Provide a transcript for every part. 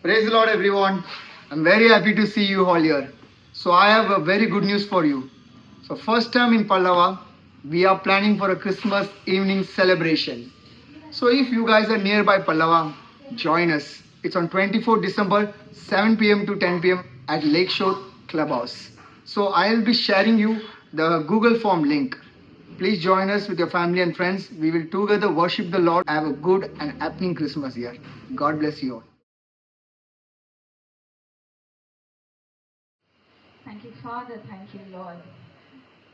Praise the Lord, everyone. I'm very happy to see you all here. So, I have a very good news for you. So, first time in Pallava, we are planning for a Christmas evening celebration. So, if you guys are nearby Pallava, join us. It's on 24 December, 7 p.m. to 10 p.m. at Lakeshore Clubhouse. So, I'll be sharing you the Google Form link. Please join us with your family and friends. We will together worship the Lord. Have a good and happening Christmas year. God bless you all. Thank you, Father. Thank you, Lord.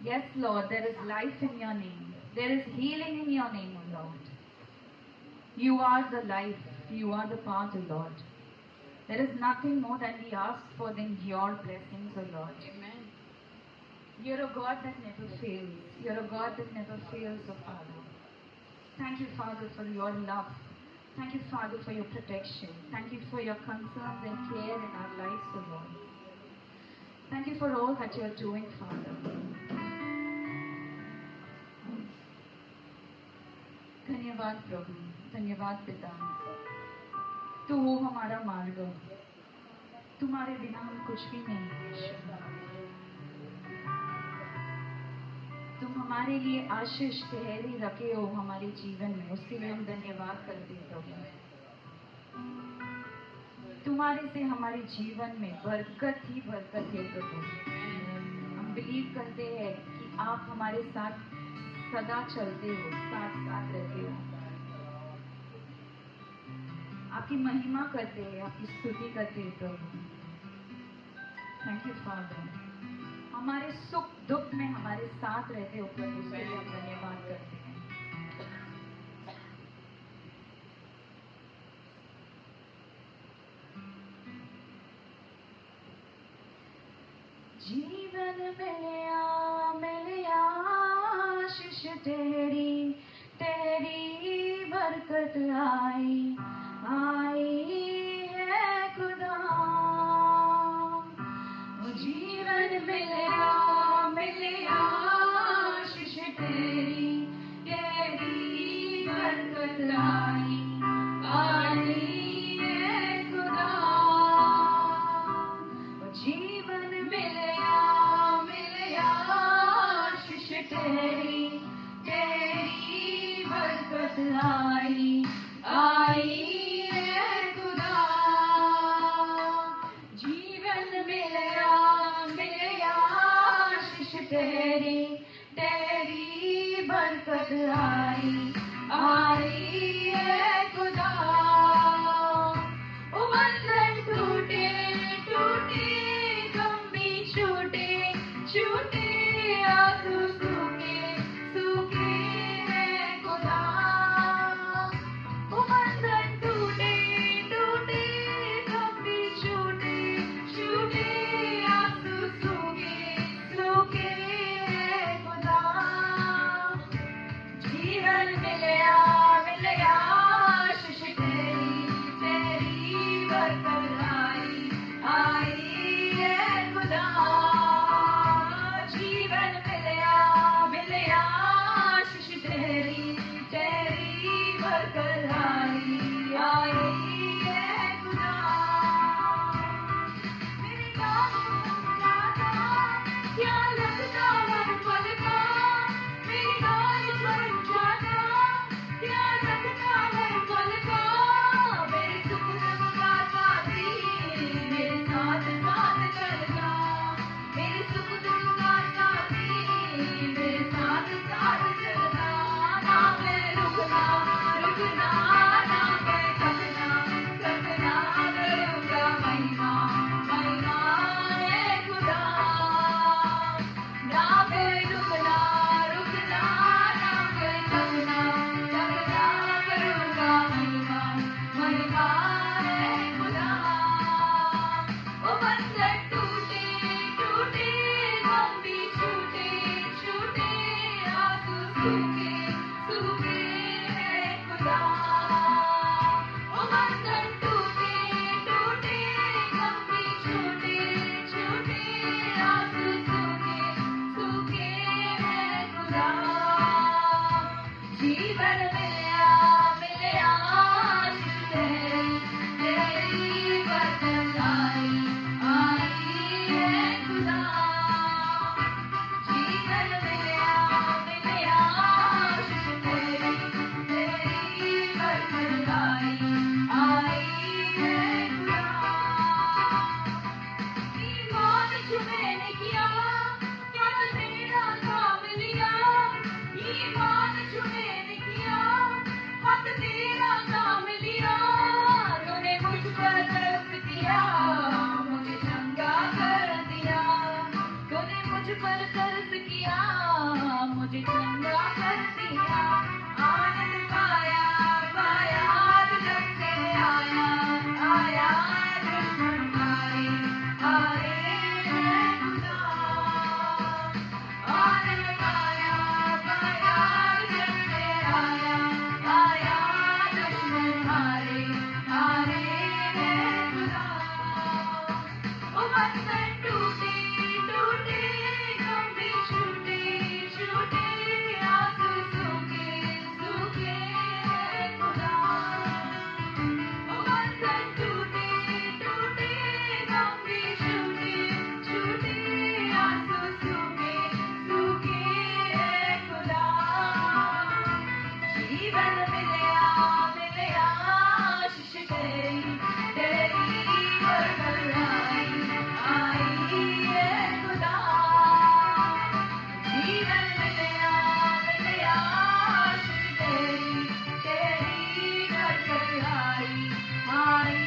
Yes, Lord, there is life in your name. There is healing in your name, O Lord. You are the life. You are the path, O Lord. There is nothing more that we ask for than your blessings, O Lord. Amen. You're a God that never fails. You're a God that never fails, O Father. Thank you, Father, for your love. Thank you, Father, for your protection. Thank you for your concerns and care in our lives, O Lord. Thank you for all that you are doing, Father. धन्यवाद प्रभु, धन्यवाद पिता। तू हो हमारा मार्ग, तुम्हारे बिना हम कुछ भी नहीं हैं। तुम हमारे लिए आशीष ठहरी रखे हो हमारे जीवन में, उसके लिए हम धन्यवाद करते हैं प्रभु। तुम्हारे से हमारे जीवन में बरकत ही बरकत है प्रभु। हम बिलीव करते हैं कि आप हमारे साथ सदा चलते हो, साथ साथ रहते हो। आपकी महिमा करते हैं, आपकी स्तुति करते हैं प्रभु। Thank you father. हमारे सुख दुख में हमारे साथ रहते हो प्रभु, उसके लिए हम धन्यवाद करते हैं। जीवन मिले आशीष तेरी, तेरी बरकत आई है खुदा। जीवन मिले आशीष तेरी, तेरी बरकत आई है खुदा। जीवन मिले आशीष तेरी, तेरी बरकत आई है खुदा। जीवन मिले आशीष तेरी, तेरी बरकत आई है खुदा। बंधन टूटे टूटे, गम भी छूटे छूटे, आंसू सूखे सूखे है खुदा। बंधन टूटे टूटे, गम भी छूटे छूटे, आंसू सूखे सूखे है खुदा। जीवन मिले आशीष तेरी, तेरी बरकत आई है खुदा। जीवन मिले आशीष तेरी, तेरी बरकत आई है खुदा। मेरे क्या लगता हर पल का, मेरी गाय बन जाता क्या लगता हर पल का। मेरे सुख दुख का साथ दिया, मुझे चंगा कर दिया। तूने मुझ पर तरस किया, मुझे चंगा कर दिया। आनंद पाया पाया जब से आया, आया दुश्मन हारे हारे है खुदा। आनंद पाया पाया जब से आया, आया दुश्मन हारे हारे है खुदा। ओ बंधन टूटे टूटे, गम भी छूटे छूटे, आंसू सूखे सूखे है खुदा। ओ बंधन टूटे टूटे, गम भी छूटे छूटे, आंसू सूखे सूखे है खुदा। जीवन मिलया मिलया, आशीष तेरी तेरी बरकत आई आई है खुदा। जीवन मिलया मिलया, आशीष तेरी तेरी बरकत आई आई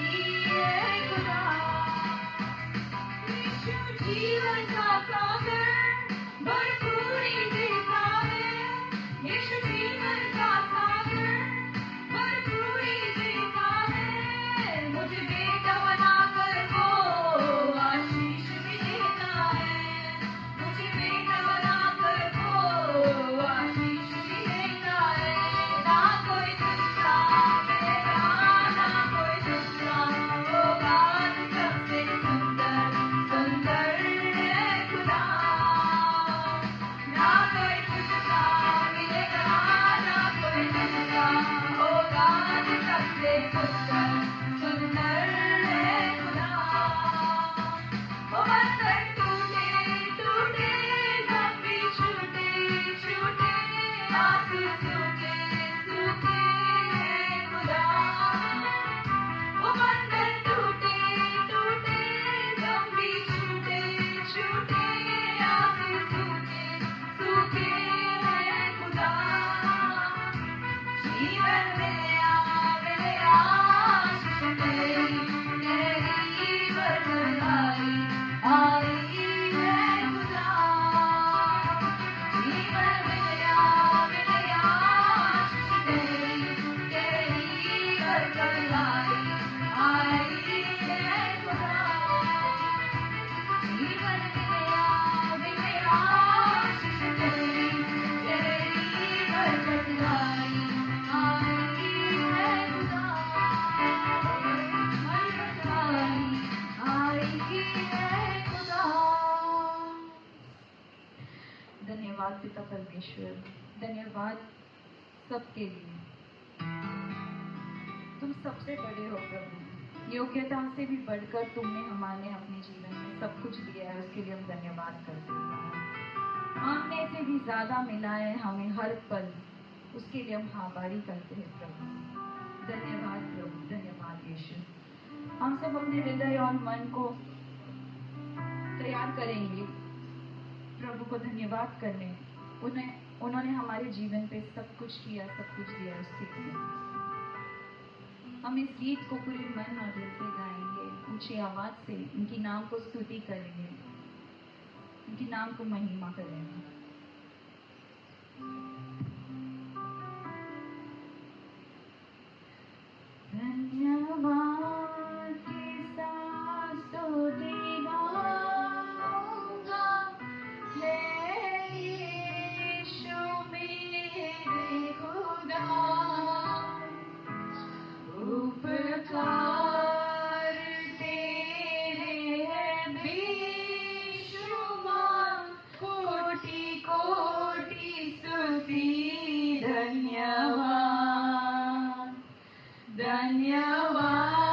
है खुदा। यीशु जीवन का सागर भरपूरी देता है। यीशु जीवन का सागर भरपूरी देता है। मुझे बेटा बनाकर वो आशीष भी देता है। मुझे बेटा बनाकर वो आशीष भी देता है। ना कोई दूसरा मिलेगा, ना कोई दूसरा होगा, सबसे सुंदर सुंदर है खुदा। ना कोई दूसरा मिलेगा, ना कोई दूसरा होगा, सबसे सुंदर सुंदर है खुदा। ओ बंधन टूटे टूटे, गम भी छूटे छूटे, आंसू सूखे सूखे है खुदा। ओ बंधन टूटे टूटे, गम भी छूटे छूटे, आंसू सूखे सूखे है खुदा। जीवन मिलया मिलया, आशीष तेरी तेरी बरकत आई आई है खुदा। जीवन मिलया मिलया, आशीष तेरी तेरी बरकत आई आई है खुदा। जीवन मिलया मिलया, आशीष तेरी तेरी बरकत आई आई है खुदा। बरकत आई है खुदा। धन्यवाद पिता परमेश्वर, धन्यवाद सबके लिए। तुम सबसे बड़े हो प्रभु। योग्यता से भी बढ़कर तुमने हमारे अपने जीवन में सब कुछ दिया है, उसके लिए हम धन्यवाद करते हैं। मांगने से भी ज्यादा मिला है हमें हर पल, उसके लिए हम आभारी करते हैं प्रभु। धन्यवाद प्रभु, धन्यवाद यीशु। हम सब अपने हृदय और मन को तैयार करेंगे प्रभु को धन्यवाद करने। उन्होंने हमारे जीवन पे सब कुछ किया, सब कुछ दिया, उसके लिए हम इस गीत को पूरे मन और दिल से गाएंगे, ऊंची आवाज से इनकी नाम को स्तुति करेंगे, इनकी नाम को महिमा करेंगे। धन्यवाद के साथ स्तुति गाऊंगा, मैं यीशु मेरे खुदा। उपकार तेरे हैं बेशुमार, कोटि कोटि स्तुति धन्यवाद। धन्यवाद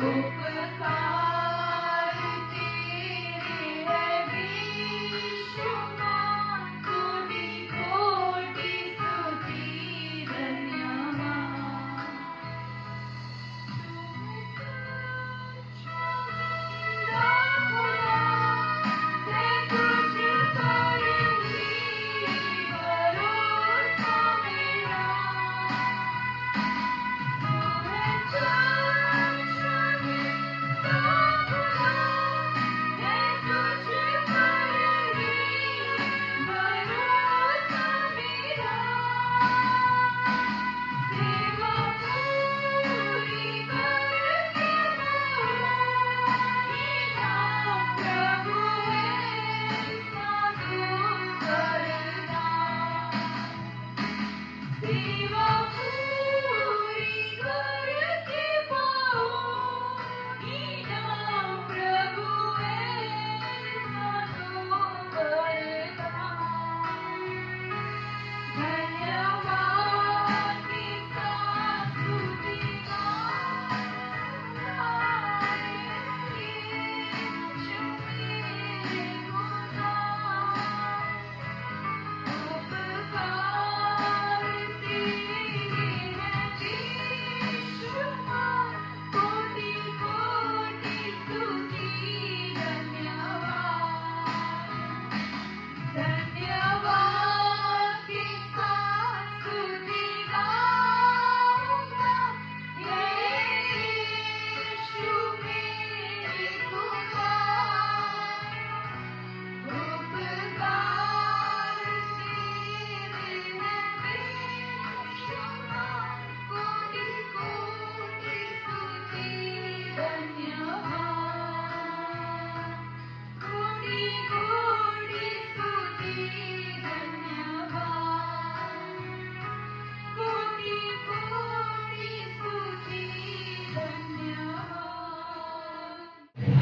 उपकार तेरे है विश्वमान, कोटि कोटि स्तुति धन्यवाद।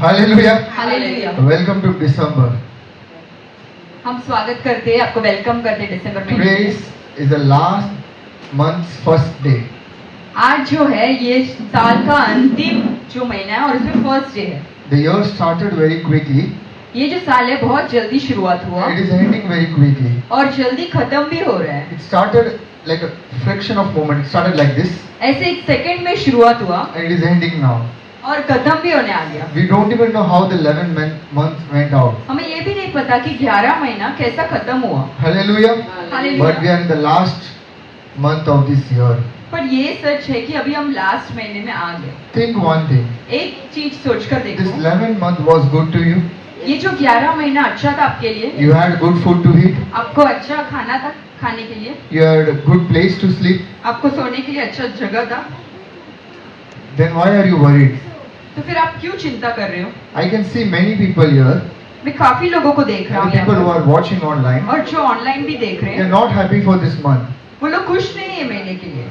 Hallelujah. Hallelujah. Welcome to December. हम स्वागत करते हैं, आपको वेलकम करते हैं दिसंबर में। Today is the last month's first day. आज जो है ये साल का अंतिम जो महीना है और इसमें फर्स्ट डे है। The year started very quickly. ये जो साल है बहुत जल्दी शुरुआत हुआ It is ending very quickly. और जल्दी खत्म भी हो रहा है। It started like a fraction of moment. It started like this ऐसे एक सेकंड में शुरुआत हुआ and it is ending now. और खत्म भी होने आ गया। We don't even know how the 11 months went out. हमें ये भी नहीं पता कि 11 महीना कैसा खत्म हुआ। Hallelujah. Hallelujah. But we are in the last month of this year. पर ये सच है कि अभी हम लास्ट महीने में आ गए। Think one thing. एक चीज सोचकर This देखो, 11 month was good to you. ये जो 11 महीना अच्छा था आपके लिए, You had good food to eat. आपको अच्छा खाना था खाने के लिए, You had a good place to sleep. आपको सोने के लिए अच्छा जगह था, Then why are you worried? तो फिर आप क्यों चिंता कर रहे हो? I can see many people here, मैं काफी लोगों को देख रहा many हूँ यहाँ people who पर, are watching online. और जो ऑनलाइन भी देख रहे They are हैं, not happy for this month. वो लोग खुश नहीं है महीने के लिए।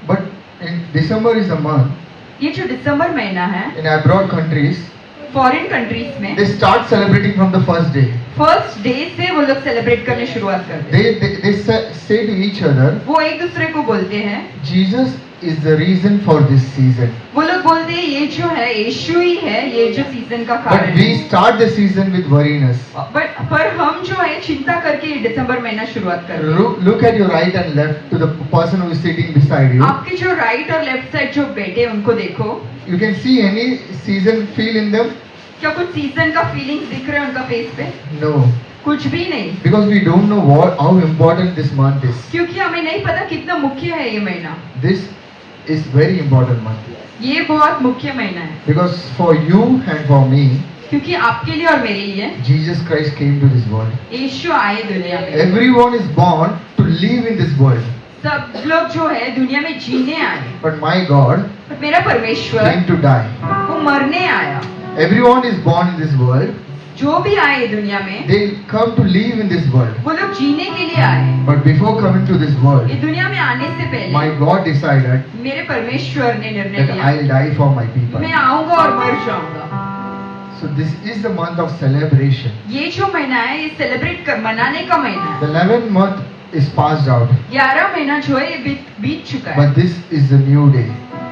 But in December is a month, ये जो दिसंबर महीना है, in abroad countries, foreign countries में they start celebrating from the first day. First day से वो लोग सेलिब्रेट करने शुरुआत करते हैं। They say to each other, वो एक दूसरे को बोलते हैं, Jesus is the reason for this season. वो लोग बोलते हैं ये जो है यीशु ही है ये जो सीजन का But कारण we है। start the season with worriness. पर हम जो है चिंता करके ये दिसंबर महीना शुरुआत करते हैं। Look at your right and left to the person who is sitting beside you. आपके जो राइट और लेफ्ट साइड जो बैठे हैं उनको देखो, You can see any season feel in them? क्या कुछ सीजन का फीलिंग्स दिख रहे हैं उनका फेस पे? No. कुछ भी नहीं, Because we don't know how important this month is. क्योंकि हमें नहीं पता कितना मुख्य है ये महीना। This is very important month. ये बहुत मुख्य महीना है, Because for you and for me, क्योंकि आपके लिए और मेरे लिए Jesus Christ came to this world. यीशु आए दुनिया में। Everyone is born to live in this world. सब लोग जो है दुनिया में जीने आए, But my God पर मेरा परमेश्वर came to die. वो मरने आया। Everyone is born in this world. जो भी आए दुनिया में, They come to live in this world. वो लोग जीने के लिए आए। But before coming to this world, ये दुनिया में आने से my पहले God decided मेरे परमेश्वर ने निर्णय that लिया, I'll die for my people. मैं आऊंगा और मर जाऊंगा। So this is the month of celebration. ये जो महीना है ये सेलिब्रेट कर मनाने का महीना है। The 11th month is passed out. 11 महीना जो है ये बीत चुका है, But this is the new day.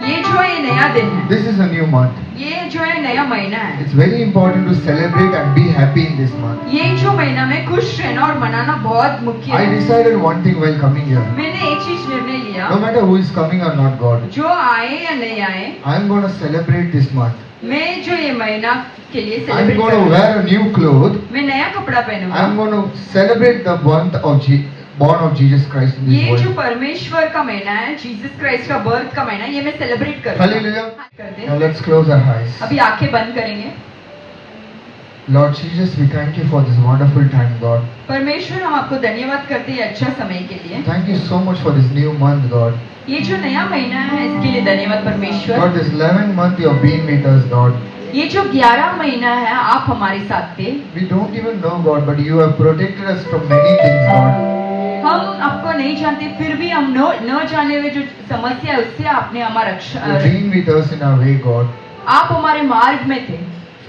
ये जो है नया दिन है, This is a new month. ये जो है नया महीना है। It's very important to celebrate and be happy in this month. ये जो महीना में खुश रहना और मनाना बहुत मुख्य I है। decided one thing while coming here. मैंने एक चीज निर्णय लिया, No matter who is coming or not, God, जो आए या नहीं आए, I'm going to celebrate this month. मैं जो ये महीना के लिए I'm सेलिब्रेट going to करूंगा। wear a new cloth. मैं नया कपड़ा पहनूंगा। I'm going to celebrate the month of born of Jesus Christ in this ये जो world. परमेश्वर का महीना है, जीसस क्राइस्ट का बर्थ का महीना, ये मैं सेलिब्रेट करूंगा। Hallelujah. कर दे। Now let's close our eyes. अभी आंखें बंद करेंगे। Lord Jesus, we thank you for this wonderful time, God. परमेश्वर, हम आपको धन्यवाद करते हैं अच्छा समय के लिए। Thank you so much for this new month, God. ये जो नया महीना है, इसके लिए धन्यवाद परमेश्वर। God, this 11th month you have been with us, God. ये जो 11 महीना है, आप हमारे साथ थे। We don't even know, God, but you have protected us from many things, God. हम आपको नहीं जानते, फिर भी हम न जाने हुए जो समस्या है, उससे आपने हमारा You've been with us in our way, God. आप हमारे मार्ग में थे।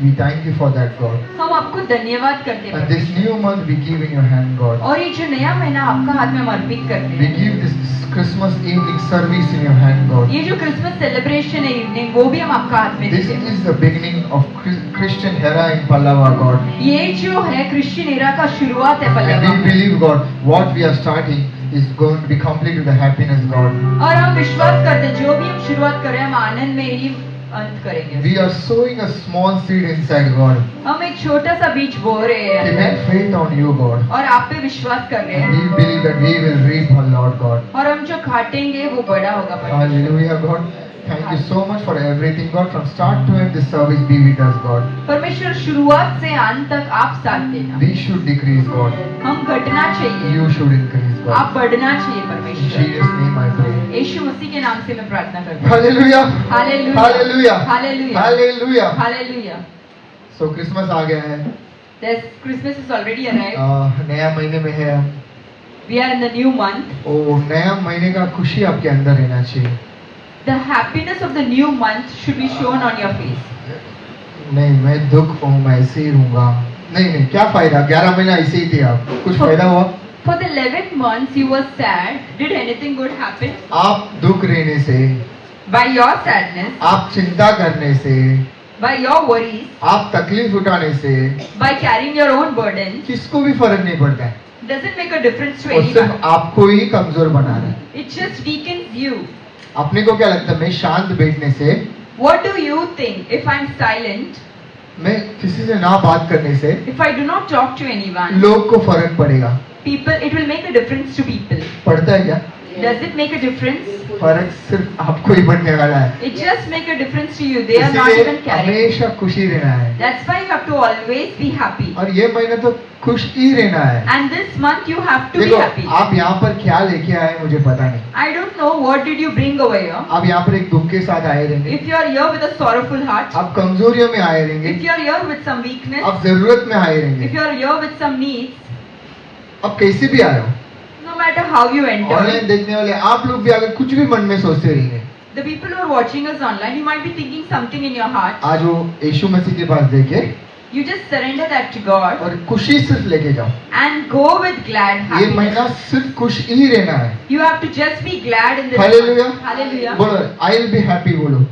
We thank you for that, God. हम आपको धन्यवाद करते And हैं। this new month we give in your hand, God. और ये जो नया महीना आपका हाथ में हम अर्पित करते We हैं। give this Christmas evening service in your hand, God. ये जो क्रिसमस सेलिब्रेशन है इवनिंग, वो भी हम आपका हाथ में This देते हैं। is the beginning of Christian era in Pallava, God. ये जो है क्रिश्चियन एरा का शुरुआत है And पल्लवा we में। believe, God, what we are starting is going to be complete with the happiness, God. और हम विश्वास करते हैं, जो भी हम शुरुआत कर रहे हैं, हम आनंद में ही अंत करेंगे। We are sowing a small seed inside, God. हम एक छोटा सा बीज बो रहे हैं Keeping अंदर, faith on you, God. और आप पे विश्वास कर रहे And हैं, we believe that we will reap a lot, God. और हम जो काटेंगे वो बड़ा होगा परमेश्वर। Hallelujah, God. Thank you so much for everything, God. From start to end, this service be with us, God. परमेश्वर, शुरुआत से अंत तक आप साथ देना। We should decrease, God. हम घटना चाहिए, You should increase, आप God. बढ़ना चाहिए In परमेश्वर। Jesus' name I pray. यीशु मसीह के नाम से मैं प्रार्थना करता हूँ। Hallelujah. Hallelujah, Hallelujah. Hallelujah, Hallelujah. Hallelujah. So Christmas आ गया है. Christmas is already arrived. नया महीने में है हम. We are in the new month. ओ नया महीने का खुशी आपके अंदर रहना चाहिए. The happiness of the new month should be shown on your face. नहीं मैं दुख हूँ मैं ऐसे ही रहूँगा. नहीं क्या फायदा 11 महीना ऐसे ही थे आप. कुछ फायदा हुआ? For the 11th month you were sad. Did anything good happen? आप दुख रहने से, By your sadness, आप चिंता करने से, by your worries, आप तकलीफ उठाने से by carrying your own burdens, किसको भी फर्क नहीं पड़ता है. doesn't make a difference to और anyone. सिर्फ आपको ही कमजोर बना रहा है. It just weakens you. अपने को क्या लगता है मैं शांत बैठने से, What do you think if I'm silent, मैं किसी से ना बात करने से if I do not talk to anyone? लोग को फर्क पड़ेगा. People, it will make a difference to people. पड़ता है क्या? Does it make a difference? फर्क सिर्फ आपको ही पड़ने वाला है. It just make a difference to you. They are not इसीलिए even carrying. हमेशा खुशी रहना है. That's why you have to always be happy. और ये महीना तो खुश ही रहना है. And this month you have to be देखो happy. आप यहाँ पर क्या लेके आए मुझे पता नहीं. I don't know what did you bring over here. आप यहाँ पर एक दुख के साथ आए रहेंगे. If you are here with a sorrowful heart, आप कमजोरियों में आए रहेंगे. if you are here with some weakness, आप जरूरत में आए रहेंगे. if you are here with some needs, आप कैसे भी आए हो. no matter how you enter, online देखने वाले आप लोग भी अगर कुछ भी मन में सोचते रहेंगे. the people who are watching us online, you might be thinking something in your heart. आज वो यीशु मसीह के पास देखे You just surrender that to God और खुशी सिर्फ लेके जाओ. and go with glad ये happiness. महीना सिर्फ खुश ही रहना है. You have to just be glad in this Hallelujah. month. Hallelujah. बोलो आई विल बी हैप्पी. बोलो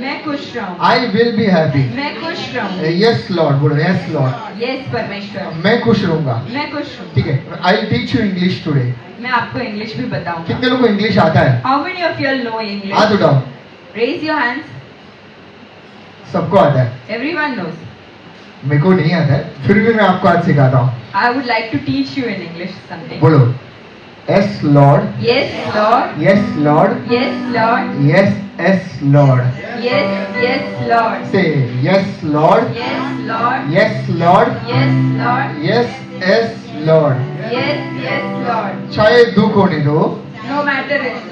मैं खुश रहूं. I will be happy. मैं खुश रहूं. Yes Lord. बोलो यस लॉर्ड. Yes, परमेश्वर. मैं खुश रहूंगा. मैं खुश हूं. ठीक है. I will teach you English today. मैं आपको इंग्लिश भी बताऊंगा. कितने लोगों को इंग्लिश आता है? How many of you all know English? हाथ उठाओ. Raise your hands. सबको आता है. Everyone knows. मेरे को नहीं आता है फिर भी मैं आपको आज सिखाता हूँ. I would like to teach you in English something. बोलो yes Lord. Yes, Lord. Yes Lord. Yes, Lord. Yes S Lord. Yes, yes, Lord. से yes Lord. Yes, Lord. Yes Lord. Yes, Lord. Yes S Lord. Yes, yes, Lord. चाहे दुख होने दो, No matter it.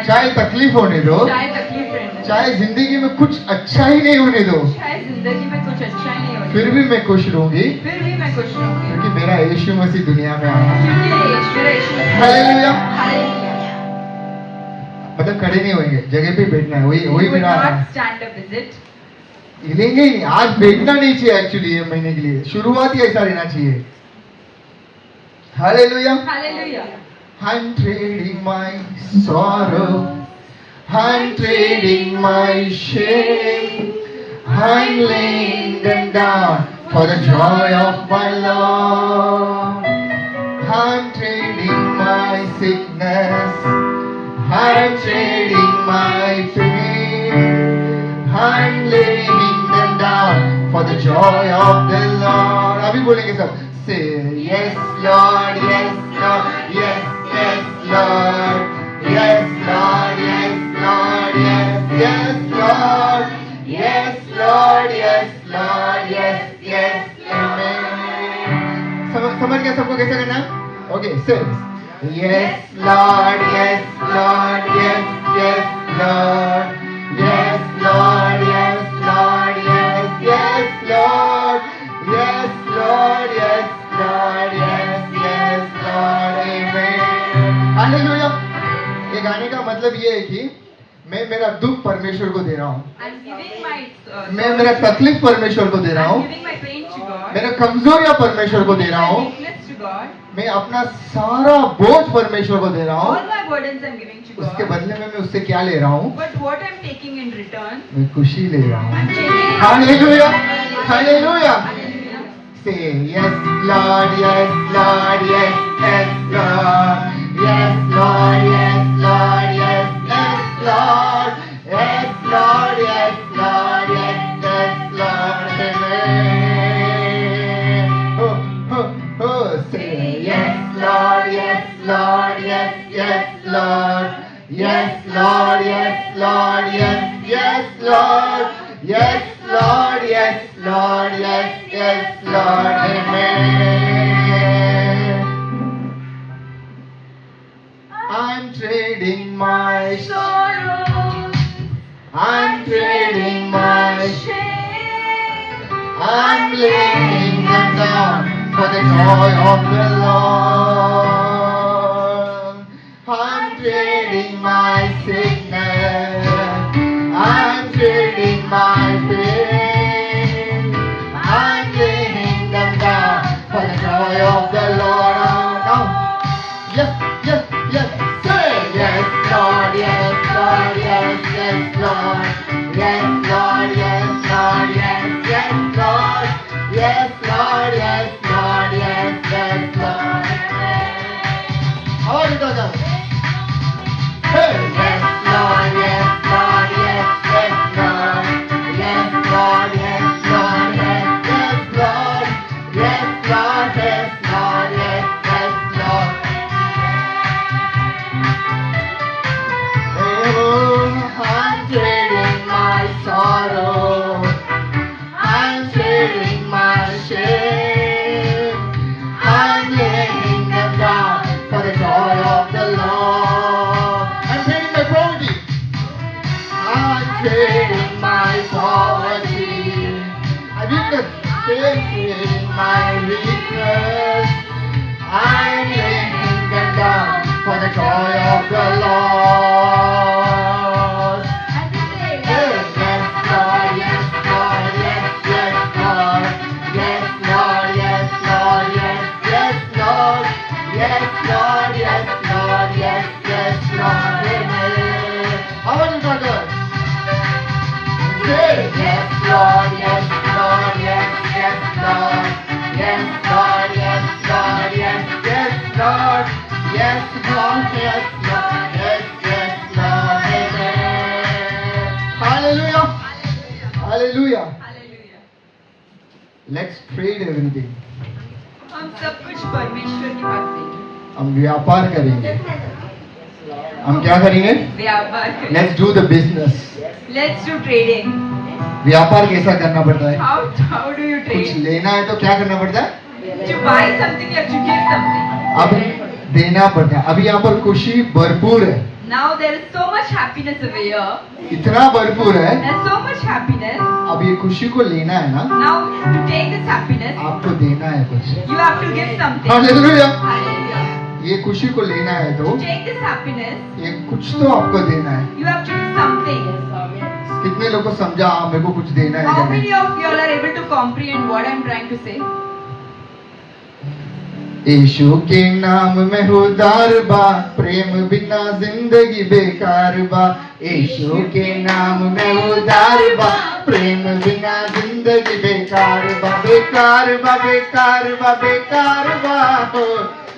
चाहे तकलीफ होने दो, चाहे तकलीफ रहने. चाहे जिंदगी में कुछ अच्छा ही नहीं होने दो, चाहे जिंदगी में कुछ अच्छा नहीं हो. फिर भी मैं खुश रहूंगी फिर भी मैं खुश रहूंगी. क्योंकि मेरा यीशु मसीह दुनिया में आया. क्योंकि यीशु हालेलुया. Hallelujah. मतलब खड़े नहीं होंगे, जगह पे बैठना है. वही You would मेरा not stand up, is it? हिलेंगे ही नहीं. आज बैठना नहीं चाहिए एक्चुअली ये महीने के लिए. शुरुआत ही ऐसा रहना चाहिए. Hallelujah. Hallelujah. I'm trading my sorrow. I'm trading my shame. I'm laying them down for the joy of my Lord. I'm trading my sickness. I'm trading my pain. I'm laying them down for the joy of the Lord. अभी बोलेंगे सब. Say yes, Lord, yes, Lord, yes, yes, Lord, yes, Lord, yes, Lord, yes, yes, Lord, yes, Lord, yes, Lord, yes, yes, Amen. समझ गया सबको कैसे करना है? Okay, say yes, Lord, yes, Lord, yes, yes, Lord, yes, Lord, yes, Lord, yes, yes, Lord, yes, Lord, yes, Lord, yes, yes, Lord, Amen. Hallelujah. ये गाने का मतलब ये है कि मैं मेरा दुख परमेश्वर को दे रहा हूँ. I'm giving my मैं मेरा तकलीफ परमेश्वर को दे रहा I'm हूँ. giving my pain to God. मेरा कमजोरियां परमेश्वर को दे रहा My हूँ. weakness to God. मैं अपना सारा बोझ परमेश्वर को दे रहा All हूँ. my burdens I'm giving to उसके God. बदले में मैं उससे क्या ले रहा हूँ? But what I'm taking in return, मैं खुशी ले रहा हूँ. I'm taking. Hallelujah. Hallelujah. Hallelujah. Say yes, Lord, yes, Lord, yes, yes, Lord, yes, Lord, yes, Lord, yes, yes, Lord, yes, Lord, yes, Lord, yes, yes, Lord, Amen. Oh, oh, oh, say yes, Lord, yes, Lord, yes, yes, Lord, yes, Lord, yes, Lord, yes, yes, Lord, yes, Lord, yes, Lord, yes, yes, Lord, Amen. I'm trading my Sorrows, I'm trading my shame. I'm laying them down for the joy of the Lord. I'm trading my sickness. I'm trading my pain. I'm laying them down for the joy of the Lord. Now, yes, yes, yes. Say yes, Lord, yes, Lord, yes, yes, Lord. Yes, Lord, yes, Lord, yes, yes, Lord. Yes, Lord, yes, Lord, yes, yes, Lord. How are you doing? Hey, yes, Lord, yes, Lord, yes, yes, Lord. Yes, Lord, yes, Lord, yes, yes, Lord. Yes, Lord, yes, Lord, yes, yes, Lord. Oh, I'm trading my sorrow. I'm trading my shame. I'm laying them down for the joy of the Lord. I'm trading my poverty. I'm trading my poverty. I weakness. Trading my weakness. I'm laying them down for the joy of the Lord. And we say, Yes, yes, Lord, yes, Lord, yes, yes, Lord. Yes, Lord, yes, Lord, yes, yes, Lord. Yes, Lord, yes, Lord, yes, yes, Lord. Amen. How are you, brother? Say yes, Lord, yes, Lord, yes, yes, Lord. Yes, Lord, yes, Lord, yes, yes, Lord. Yes, Lord, yes, Lord, yes, yes, Lord. Amen. Hallelujah. Hallelujah. Hallelujah. Let's trade everything. हम सब कुछ परमेश्वर के पास देंगे. हम व्यापार करेंगे. हम क्या करेंगे? व्यापार करेंगे. Let's do the business. Let's do trading. व्यापार कैसा करना पड़ता है? How do you कुछ trade? लेना है तो क्या करना पड़ता है? To buy something, you have to give something. अब देना पड़ता है. अभी यहाँ पर खुशी भरपूर है. Now there is so much happiness over here. इतना भरपूर है. There's so much happiness. अब ये खुशी को लेना है ना. Now to take this happiness, आपको देना है कुछ. you have to give something. Hallelujah. Hallelujah. ये खुशी को लेना है तो To take this happiness, ये कुछ तो आपको देना है. you have to do something. कितने लोगों को समझा? हाँ, मेरे को कुछ देना है. How क्या many है? of you all are able to comprehend what I'm trying to say? यीशु के नाम में उद्धार बा, प्रेम बिना जिंदगी बेकार बा। यीशु के नाम में उद्धार बा, प्रेम बिना जिंदगी बेकार बा। बेकार बा, बेकार बा, बेकार बा हो,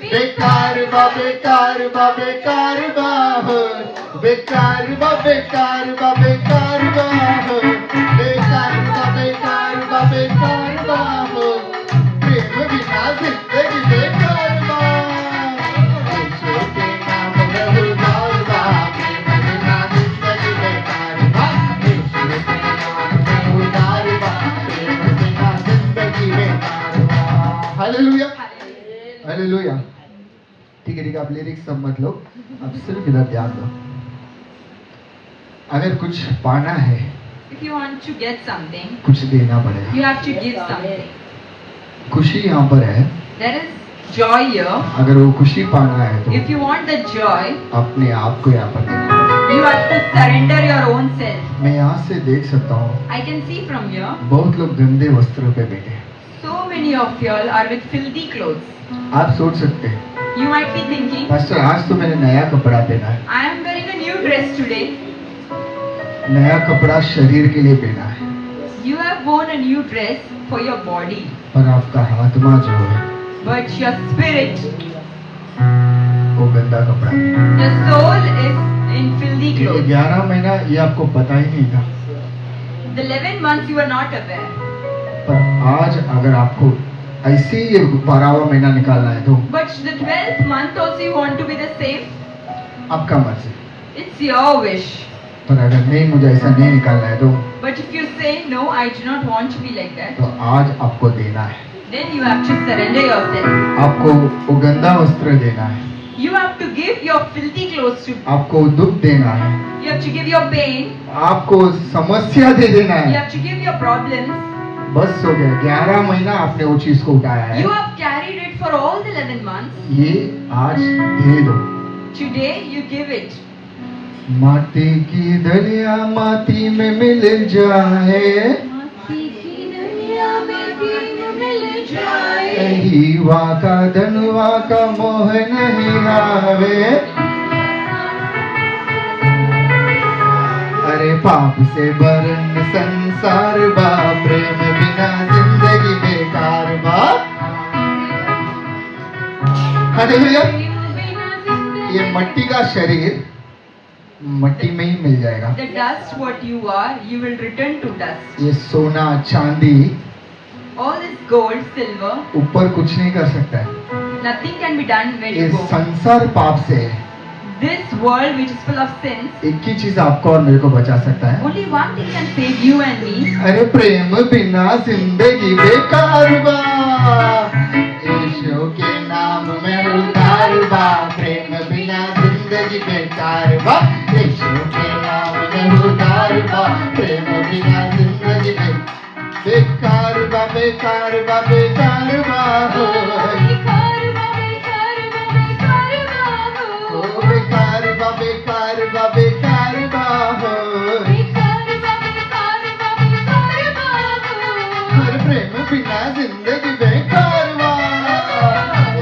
बेकार बा, बेकार बा, बेकार बा हो, बेकार बा, बेकार बा, बेकार बा हो, बेकार बा, बेकार बा, बेकार बा हो, प्रेम बिना जिंदगी बेकार बा। यीशु के नाम में उद्धार बा, प्रेम बिना जिंदगी बेकार बा। यीशु के नाम में उद्धार बा, प्रेम बिना जिंदगी बेकार बा। Hallelujah, hallelujah. ठीक है, आप लिरिक्स सब मत लो, आप सिर्फ इधर ध्यान दो। अगर कुछ पाना है, If you want to get something, कुछ देना पड़ेगा। you have to give something. खुशी यहाँ पर है, There is joy here. अगर वो खुशी पाना है तो If you want the joy, अपने आप को यहाँ पर देना पड़ेगा। you have to surrender your own self. मैं यहाँ से देख सकता हूँ I can see from here, बहुत लोग गंदे वस्त्रों पे बैठे हैं। so many of you all are with filthy clothes. आप सोच सकते हैं, You might be thinking, pastor आज तो मैंने नया कपड़ा पहना है। I am wearing a new dress today. नया कपड़ा शरीर के लिए पहना है, You have worn a new dress for your body, पर आपका आत्मा जो है but your spirit, वो गंदा कपड़ा है। the soul is in filthy ये clothes. 11 महीना ये आपको पता ही नहीं था, The 11 months you were not aware. पर आज अगर आपको ऐसे ही ये 12वां महीना निकालना है तो But the 12th month also you want to be the same. आपका मर्जी। It's your wish. पर अगर नहीं, मुझे ऐसा नहीं निकालना है तो But if you say no, I do not want to be like that, तो आज आपको देना है, then you have to surrender yourself. आपको वो गंदा वस्त्र देना है, You have to give your filthy clothes to. आपको दुख देना है, You have to give your pain. आपको समस्या दे देना You है। have to give your problems. बस हो गया, 11 महीना आपने वो चीज को उठाया है, You have carried it for all the 11 months. ये आज दे दो। Today you give it. माटी की दलिया माटी में मिल जाए, हीवा का धनुआ का मोह नहीं आवे। अरे पाप से बरन संसार बा, प्रेम बिना जिंदगी बेकार बा। हालेलुया। ये मट्टी का शरीर मट्टी में ही मिल जाएगा। The dust what you are, you will return to dust. ये सोना चांदी All this gold, silver, ऊपर कुछ नहीं कर सकता है। nothing can be done when ये you go. संसार पाप से है। This world which is full of sins, एक ही चीज आपको और मेरे को बचा सकता है, only one thing can save you and me. अरे प्रेम बिना जिंदगी बेकार बा। यीशु के नाम में उद्धार बा, प्रेम बिना जिंदगी बेकार बा। यीशु के नाम में उद्धार बा, प्रेम बिना जिंदगी बेकार बा, बेकार बा, बेकार बा हो। बेकार बा, बेकार बा, बेकार बा हो। हर प्रेम बिना जिंदगी बेकार बा।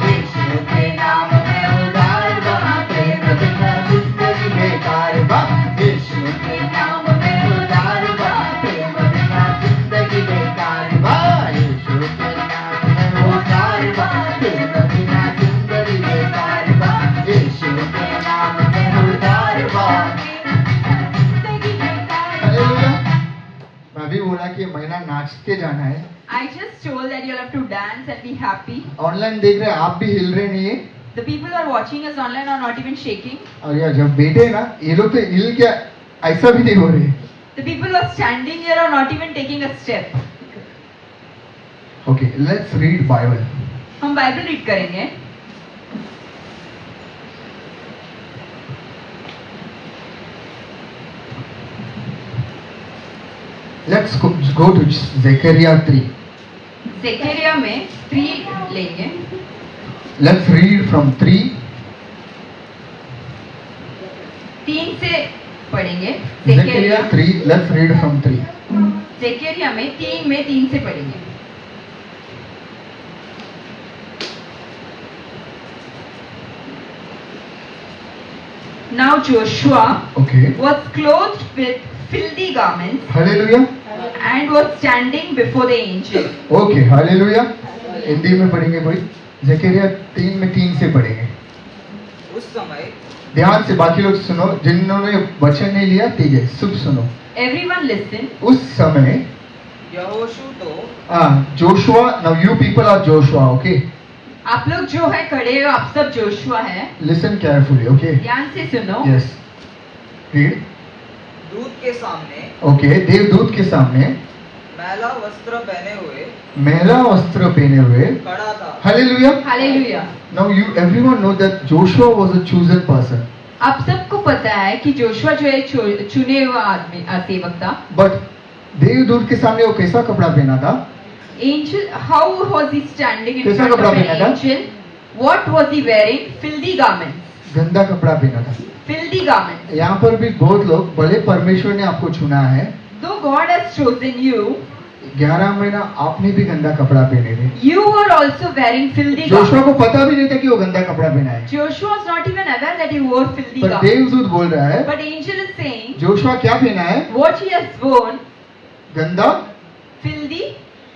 यीशु के नाम में उद्धार बा, प्रेम बिना जिंदगी बेकार बा। यीशु के नाम में उद्धार बा, प्रेम बिना जिंदगी बेकार बा। यीशु के नाम में उद्धार बा, प्रेम बिना जिंदगी बेकार बा। यीशु के नाम में उद्धार बा। हालेलुया। मैं भी बोला कि महीना नाच के जाना है। I just told that you'll have to dance and be happy. Online देख रहे हैं, आप भी हिल रहे नहीं है। The people who are watching us online are not even shaking. और यार जब बैठे ना, ये लोग तो हिल क्या ऐसा भी नहीं हो रहे। The people who are standing here are not even taking a step. Okay, let's read Bible. हम बाइबल रीड करेंगे। Let's go to Zechariah 3। Zechariah में 3 लेंगे। लेट्स रीड फ्रॉम 3 से पढ़ेंगे। Zechariah 3, let's read from 3। Zechariah में 3 से पढ़ेंगे। Now Joshua Okay. was clothed with filthy garments Hallelujah. and was standing before the angel. Okay. Hallelujah. Hindi में पढ़ेंगे कोई? जकरिया 3 में 3 से पढ़ेंगे. उस समय ध्यान से बाकी लोग सुनो, जिन्होंने वचन नहीं लिया ठीक है, सब सुनो. Everyone listen. उस समय यहोशू तो Joshua, now you people are Joshua, okay? आप लोग जो है खड़े हो, आप सब जोशुआ है. Listen carefully, okay? ध्यान से सुनो. यस. रीड. दूत के सामने ओके, देवदूत के सामने मैला वस्त्र पहने हुए मेरा वस्त्र पहने हुए खड़ा था. Hallelujah. Hallelujah. Now you everyone know that Joshua was a chosen person, आप सबको पता है कि जोशुआ जो है चुने हुआ आदमी सेवक था. बट देवदूत के सामने वो कैसा कपड़ा पहना था? Angel, how was he standing in कैसा front कपड़ा of an पहना था? angel? What was he wearing? Filthy garments. गंदा कपड़ा पहना था. Filthy garments. यहाँ पर भी बहुत लोग, भले परमेश्वर ने आपको चुना है, Though God has chosen you, 11 महीना आपने भी गंदा कपड़ा पहने थे. you were also wearing filthy Joshua garments. को पता भी नहीं था कि वो गंदा कपड़ा पहना है, Joshua was not even aware that he wore filthy पर garments. देवदूत बोल रहा है But angel is saying Joshua क्या पहना है? what he has worn, गंदा filthy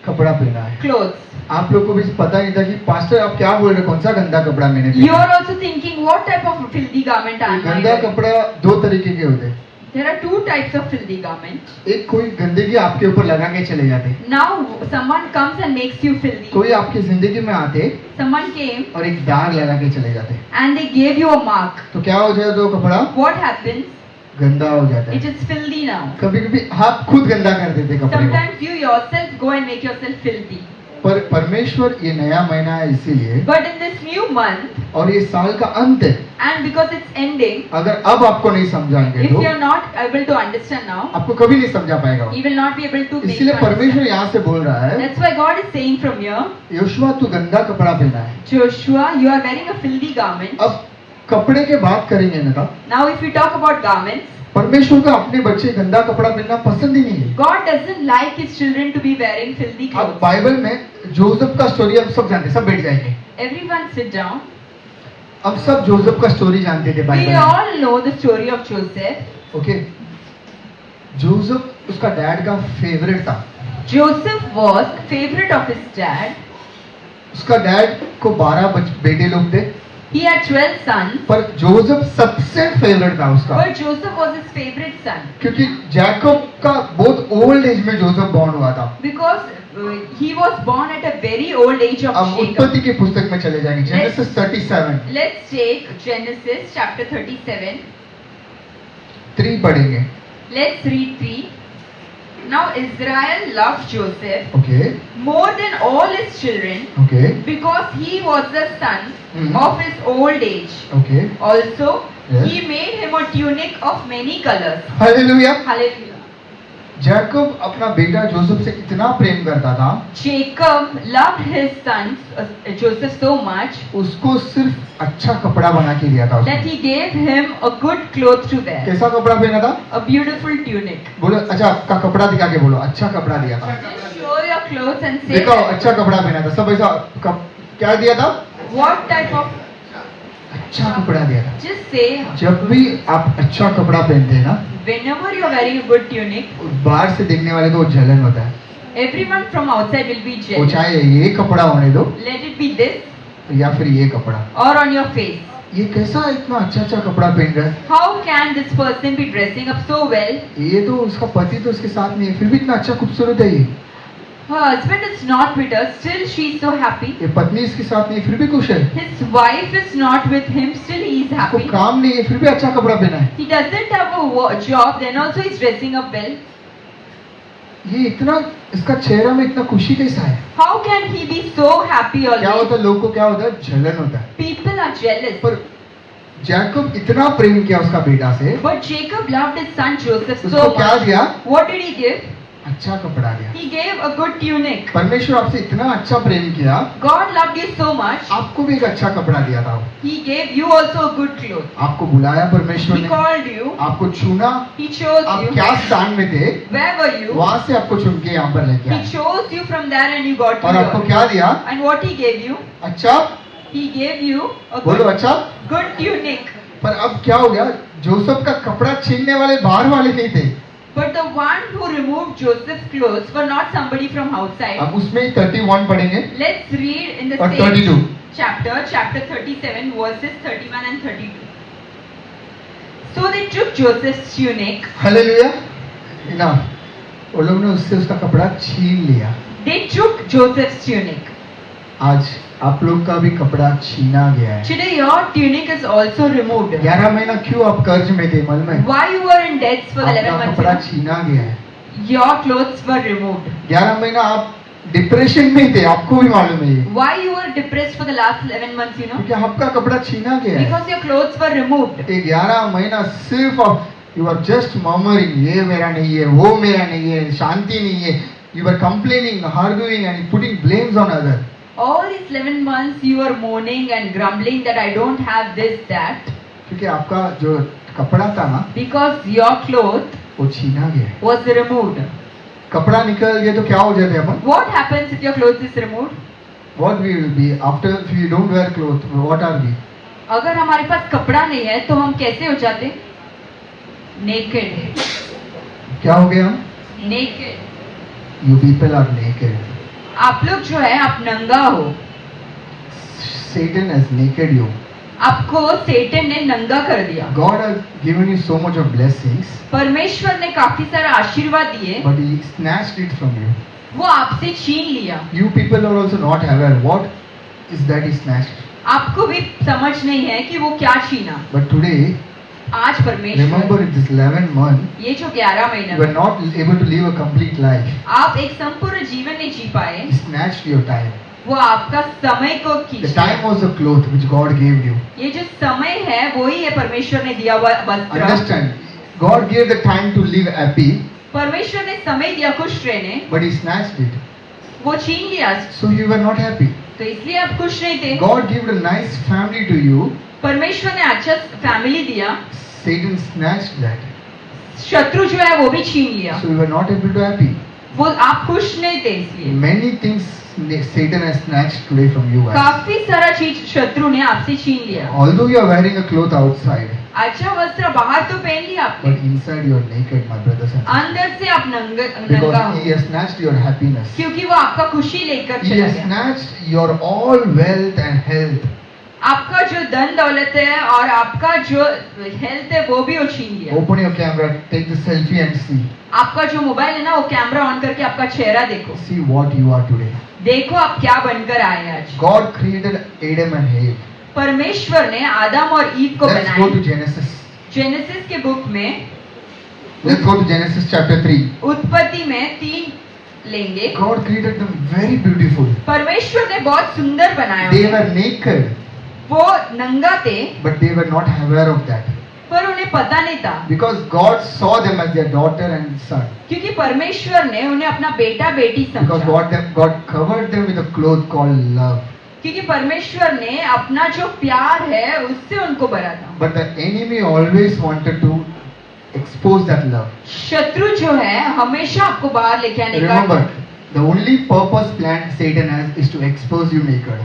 कपड़ा पहना है. clothes. आप लोग को भी पता नहीं था कि पास्टर आप क्या बोल रहे हैं, कौन सा गंदा कपड़ा मैंने You पहना are also thinking what type of filthy garment है. am I गंदा wearing? कपड़ा 2 तरीके के होते हैं. There are two types of filthy garments. एक कोई गंदगी आपके ऊपर लगा के चले जाते, Now someone comes and makes you filthy. कोई आपकी जिंदगी में आते Someone came और एक दाग लगा के चले जाते. and they gave you a mark. तो क्या हो जाए तो कपड़ा What happens? गंदा हो जाता It है. is filthy now. कभी कभी आप खुद गंदा कर देते कपड़े को. Sometimes you yourself go and make yourself filthy. पर परमेश्वर ये नया महीना है इसीलिए, But in this new month, और ये साल का अंत है, and because it's ending, अगर अब आपको नहीं समझाएंगे if तो you are not able to understand now, आपको कभी नहीं समझा पाएगा. you will not be able to make इसीलिए you परमेश्वर understand. यहाँ से बोल रहा है, That's why God is saying from here, Joshua तू गंदा कपड़ा पहना है. Joshua, you are wearing a filthy garment. अब कपड़े के बात करेंगे ना, Now if we talk about garments, परमेश्वर को अपने बच्चे गंदा कपड़ा पहनना पसंद ही नहीं है. God doesn't like his children to be wearing filthy अब clothes. बाइबल में जोसेफ का स्टोरी हम सब जानते हैं, सब बैठ जाएंगे. Everyone sit down. अब सब जोसेफ का स्टोरी जानते थे We बाइबल में. all know the story of Joseph. Okay, Joseph उसका डैड का फेवरेट था. Joseph was favorite of his dad. उसका डैड को 12 बेटे लोग थे, He had 12 sons, पर जोसेफ सबसे फेवरेट था उसका, but Joseph was his favorite son क्योंकि जैकब का बहुत ओल्ड एज में जोसेफ बॉर्न हुआ था. because he was born at a very old age of अब Jacob. उत्पत्ति की पुस्तक में चले जाएंगे, genesis 37 Let's take Genesis chapter 37. 3 पढ़ेंगे. Let's read 3. Now Israel loved Joseph okay more than all his children okay because he was the son Mhm. of his old age. Okay. Also, Yes. he made him a tunic of many colors. Hallelujah. Hallelujah. Jacob अपना बेटा Joseph से इतना प्रेम करता था, Jacob loved his son Joseph so much उसको सिर्फ अच्छा कपड़ा बना के दिया था that उसने. he gave him a good cloth to wear, कैसा कपड़ा पहना था? a beautiful tunic. बोलो अच्छा का कपड़ा दिखा के बोलो अच्छा कपड़ा दिया था. Just show your clothes and say देखो अच्छा कपड़ा पहना था. सब ऐसा क्या दिया था? what type of. अच्छा कपड़ा दिया था. Just say जब भी आप अच्छा कपड़ा पहनते हैं ना, whenever you are wearing a good tunic, बाहर से देखने वाले को जलन होता है. everyone from outside will be वो jealous. चाहे ये कपड़ा होने दो Let it be this या फिर ये कपड़ा. or on your face. ये कैसा इतना अच्छा अच्छा कपड़ा पहन रहा है? How can this person be dressing up so well? ये तो उसका पति तो उसके साथ नहीं है, फिर भी इतना अच्छा खूबसूरत है ये. Her husband is not with her, still she is so happy. ये पत्नी इसके साथ नहीं है, फिर भी खुश है. His wife is not with him, still he is उसको happy. काम नहीं है, फिर भी अच्छा कपड़ा पहना है. He doesn't have a job, then also he's dressing up well. ये इतना इसका चेहरा में इतना खुशी कैसा है? How can he be so happy क्या होता always? है, लोगों को क्या होता है, जलन होता है. People are jealous. पर जैकब इतना प्रेम किया उसका बेटा से, But Jacob loved his son Joseph उसको so क्या much. दिया? What did he give? अच्छा कपड़ा दिया. He gave a good tunic. परमेश्वर आपसे इतना अच्छा प्रेम किया, God loved you so much, आपको भी एक अच्छा कपड़ा दिया था. he gave you also a good cloth. आपको बुलाया परमेश्वर He ने, called you, आपको चुना. he chose आप you. क्या स्थान में थे, Where were you? वहां से आपको चुन के यहाँ पर लेके He आया. chose you from there and you got और आपको here. क्या दिया? And what he gave you? अच्छा He gave you a बोलो, good, अच्छा. good tunic. पर अब क्या हो गया, जोसेफ का कपड़ा छीनने वाले बाहर वाले नहीं थे. But the one who removed Joseph's clothes were not somebody from outside. अब उसमें ही 31 पढ़ेंगे Let's read in the और same 32. chapter 37, verses 31 and 32. So they took Joseph's tunic. Hallelujah. ना वो लोग ने उससे उसका कपड़ा छीन लिया. They took Joseph's tunic. आज आप लोग का भी कपड़ा छीना गया है. Today your tunic is also removed. 11 महीना क्यों आप कर्ज में थे, मालूम है? Why you were in debts for 11 आपका months? कपड़ा you know? छीना गया है. Your clothes were removed. 11 महीना आप डिप्रेशन में थे, आपको भी मालूम है ये. Why you were depressed for the last 11 months, you know? क्योंकि आपका कपड़ा छीना गया है. Because your clothes were removed. ये 11 महीना सिर्फ आप यू आर जस्ट मर्मरिंग, ये मेरा नहीं है, वो मेरा नहीं है, शांति नहीं है. You are complaining, arguing and putting blames on other. All these 11 months you were moaning and grumbling that I don't have this, that. क्योंकि आपका जो कपड़ा था ना Because your cloth वो छीना गया है. was removed. कपड़ा निकल गया तो क्या हो जाते अपन? What happens if your clothes is removed? What we will be after if we don't wear clothes? What are we? अगर हमारे पास कपड़ा नहीं है तो हम कैसे हो जाते? Naked. क्या हो गया हम? Naked. You people are naked. आप लोग जो है आप नंगा हो. Satan has naked you. आपको सेटन ने नंगा कर दिया. God has given you so much of blessings, परमेश्वर ने काफी सारा आशीर्वाद दिए, but He snatched it from you. वो आपसे छीन लिया. You people are also not aware what is that He snatched. आपको भी समझ नहीं है कि वो क्या छीना. But today, आज remember परमेश्वर in this 11 month, ये जो 11 महीना you were not able to live a complete life. आप एक संपूर्ण जीवन नहीं जी पाए. He snatched your time. वो आपका समय को The खींच time लिया. was the cloth which God gave you. ये जो समय है वही है परमेश्वर ने दिया हुआ वस्त्र. Understand? God gave the time to live happy, परमेश्वर ने समय दिया खुश रहने, but He snatched it. वो छीन लिया. So you were not happy. तो इसलिए आप खुश नहीं थे. God gave a nice family to you. परमेश्वर ने अच्छा फैमिली दिया, Satan snatched that. शत्रु जो है वो भी छीन लिया. So you were not able to happy. वो आप खुश नहीं थे इसलिए. Many things Satan has snatched today from you guys. काफी सारा चीज शत्रु ने आपसे छीन लिया. Although you are wearing a cloth outside, अच्छा वस्त्र बाहर तो पहन लिया आपने, but inside you are naked, my brothers and sisters. अंदर से आप नंगा Because हो. He has snatched your happiness. क्योंकि वो आपका खुशी लेकर He चला has गया. snatched your all wealth and health. आपका जो धन दौलत है और आपका जो हेल्थ है वो भी वो छीन लिया. Open your camera, take the selfie and see. आपका जो मोबाइल है ना वो कैमरा ऑन करके आपका चेहरा देखो. See what you are today. देखो आप क्या बनकर आए हैं आज. God created Adam and Eve. परमेश्वर ने आदम और ईव को Let's go to बनाया. Genesis. जेनेसिस के बुक में, Let's go to Genesis chapter 3. उत्पत्ति में 3 लेंगे. God created them very beautiful. परमेश्वर ने बहुत सुंदर बनाया. They were naked, वो नंगा थे but they were not aware of that. पर उन्हें पता नहीं था. Because God saw them as their daughter and son. क्योंकि परमेश्वर ने उन्हें अपना बेटा बेटी Because समझा. God covered them with a cloth called love. क्योंकि परमेश्वर ने अपना जो प्यार है उससे उनको भरा था. But the enemy always wanted to expose that love. शत्रु जो है हमेशा आपको बाहर लेके आने का. Remember, the only purpose planned Satan has is to expose you naked.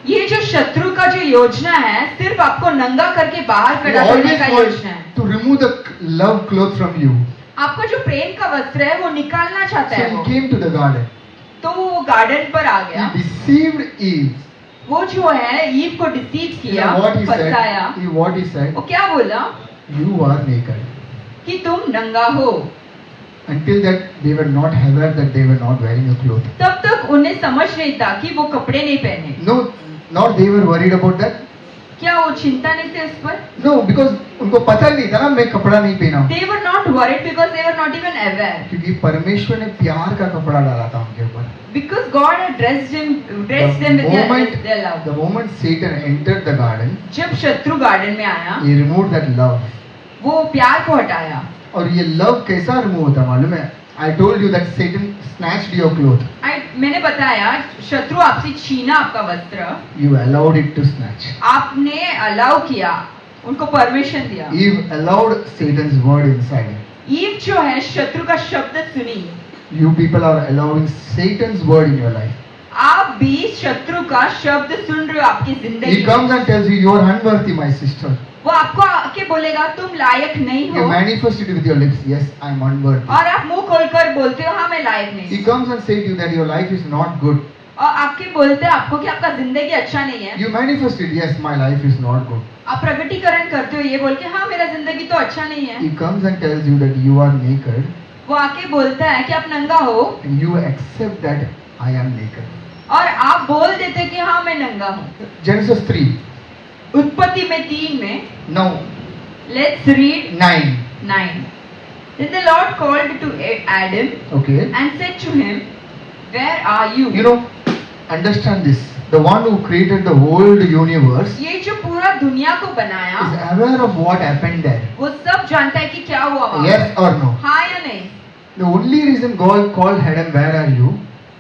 ये जो शत्रु का जो योजना है सिर्फ आपको नंगा करके बाहर He खड़ा करने always का wants योजना है. to remove the love cloth from you. आपका जो प्रेम का वस्त्र है वो निकालना चाहता So है. he वो came to the garden. तो वो गार्डन पर आ गया. He deceived Eve. वो जो है ईव को डिसीव You किया, know what he फंसाया. said? What he said? वो क्या बोला You are naked. कि तुम नंगा हो. Until that, they were not aware that they were not wearing a cloth. तब तक उन्हें समझ नहीं था कि वो कपड़े नहीं पहने. No, not they were worried about that. क्या वो चिंता नहीं थे उस पर? No, because उनको पता नहीं था ना मैं कपड़ा नहीं पहना हूँ. They were not worried because they were not even aware. क्योंकि परमेश्वर ने प्यार का कपड़ा डाला था उनके ऊपर. Because God had dressed them with their love. The moment Satan entered the garden, जब शत्रु गार्डन में आया, he removed that love. वो प्यार को हटाया. और ये love कैसा remove होता है मालूम है? I told you that Satan snatched your cloth. मैंने बताया शत्रु आपसे छीना आपका वस्त्र. You allowed it to snatch. आपने अलाउ किया, उनको परमिशन दिया. Eve allowed Satan's word inside. Eve जो है शत्रु का शब्द सुनी. You people are allowing Satan's word in your life. आप भी शत्रु का शब्द सुन रहे हो आपकी He जिंदगी. comes and tells you, you are unworthy, my sister. वो आपको आके बोलेगा तुम लायक नहीं You हो, manifest it with your lips. Yes, I am unworthy. और आप मुंह खोलकर बोलते हो हाँ मैं लायक नहीं He हूँ। comes and says to you that your life is not good. और आपके बोलते हैं आपको कि आपका जिंदगी अच्छा नहीं है। You manifest it. Yes, my life is not good. आप प्रगटीकरण करते हो ये बोल के हाँ मेरा जिंदगी तो अच्छा नहीं है। He comes and tells you that you are naked, वो आके बोलता है कि आप नंगा हो, and you accept that I am naked. और आप बोल देते कि हाँ मैं नंगा हूँ। Genesis 3. उत्पत्ति में 3 में Now, let's read 9. 9. Then the Lord called to Adam Okay. and said to him, where are you? You know, understand this. The one who created the whole universe ये जो पूरा दुनिया को बनाया is aware of what happened there. वो सब जानता है कि क्या हुआ वहाँ। Yes or no? हाँ या नहीं? The only reason God called Adam, where are you?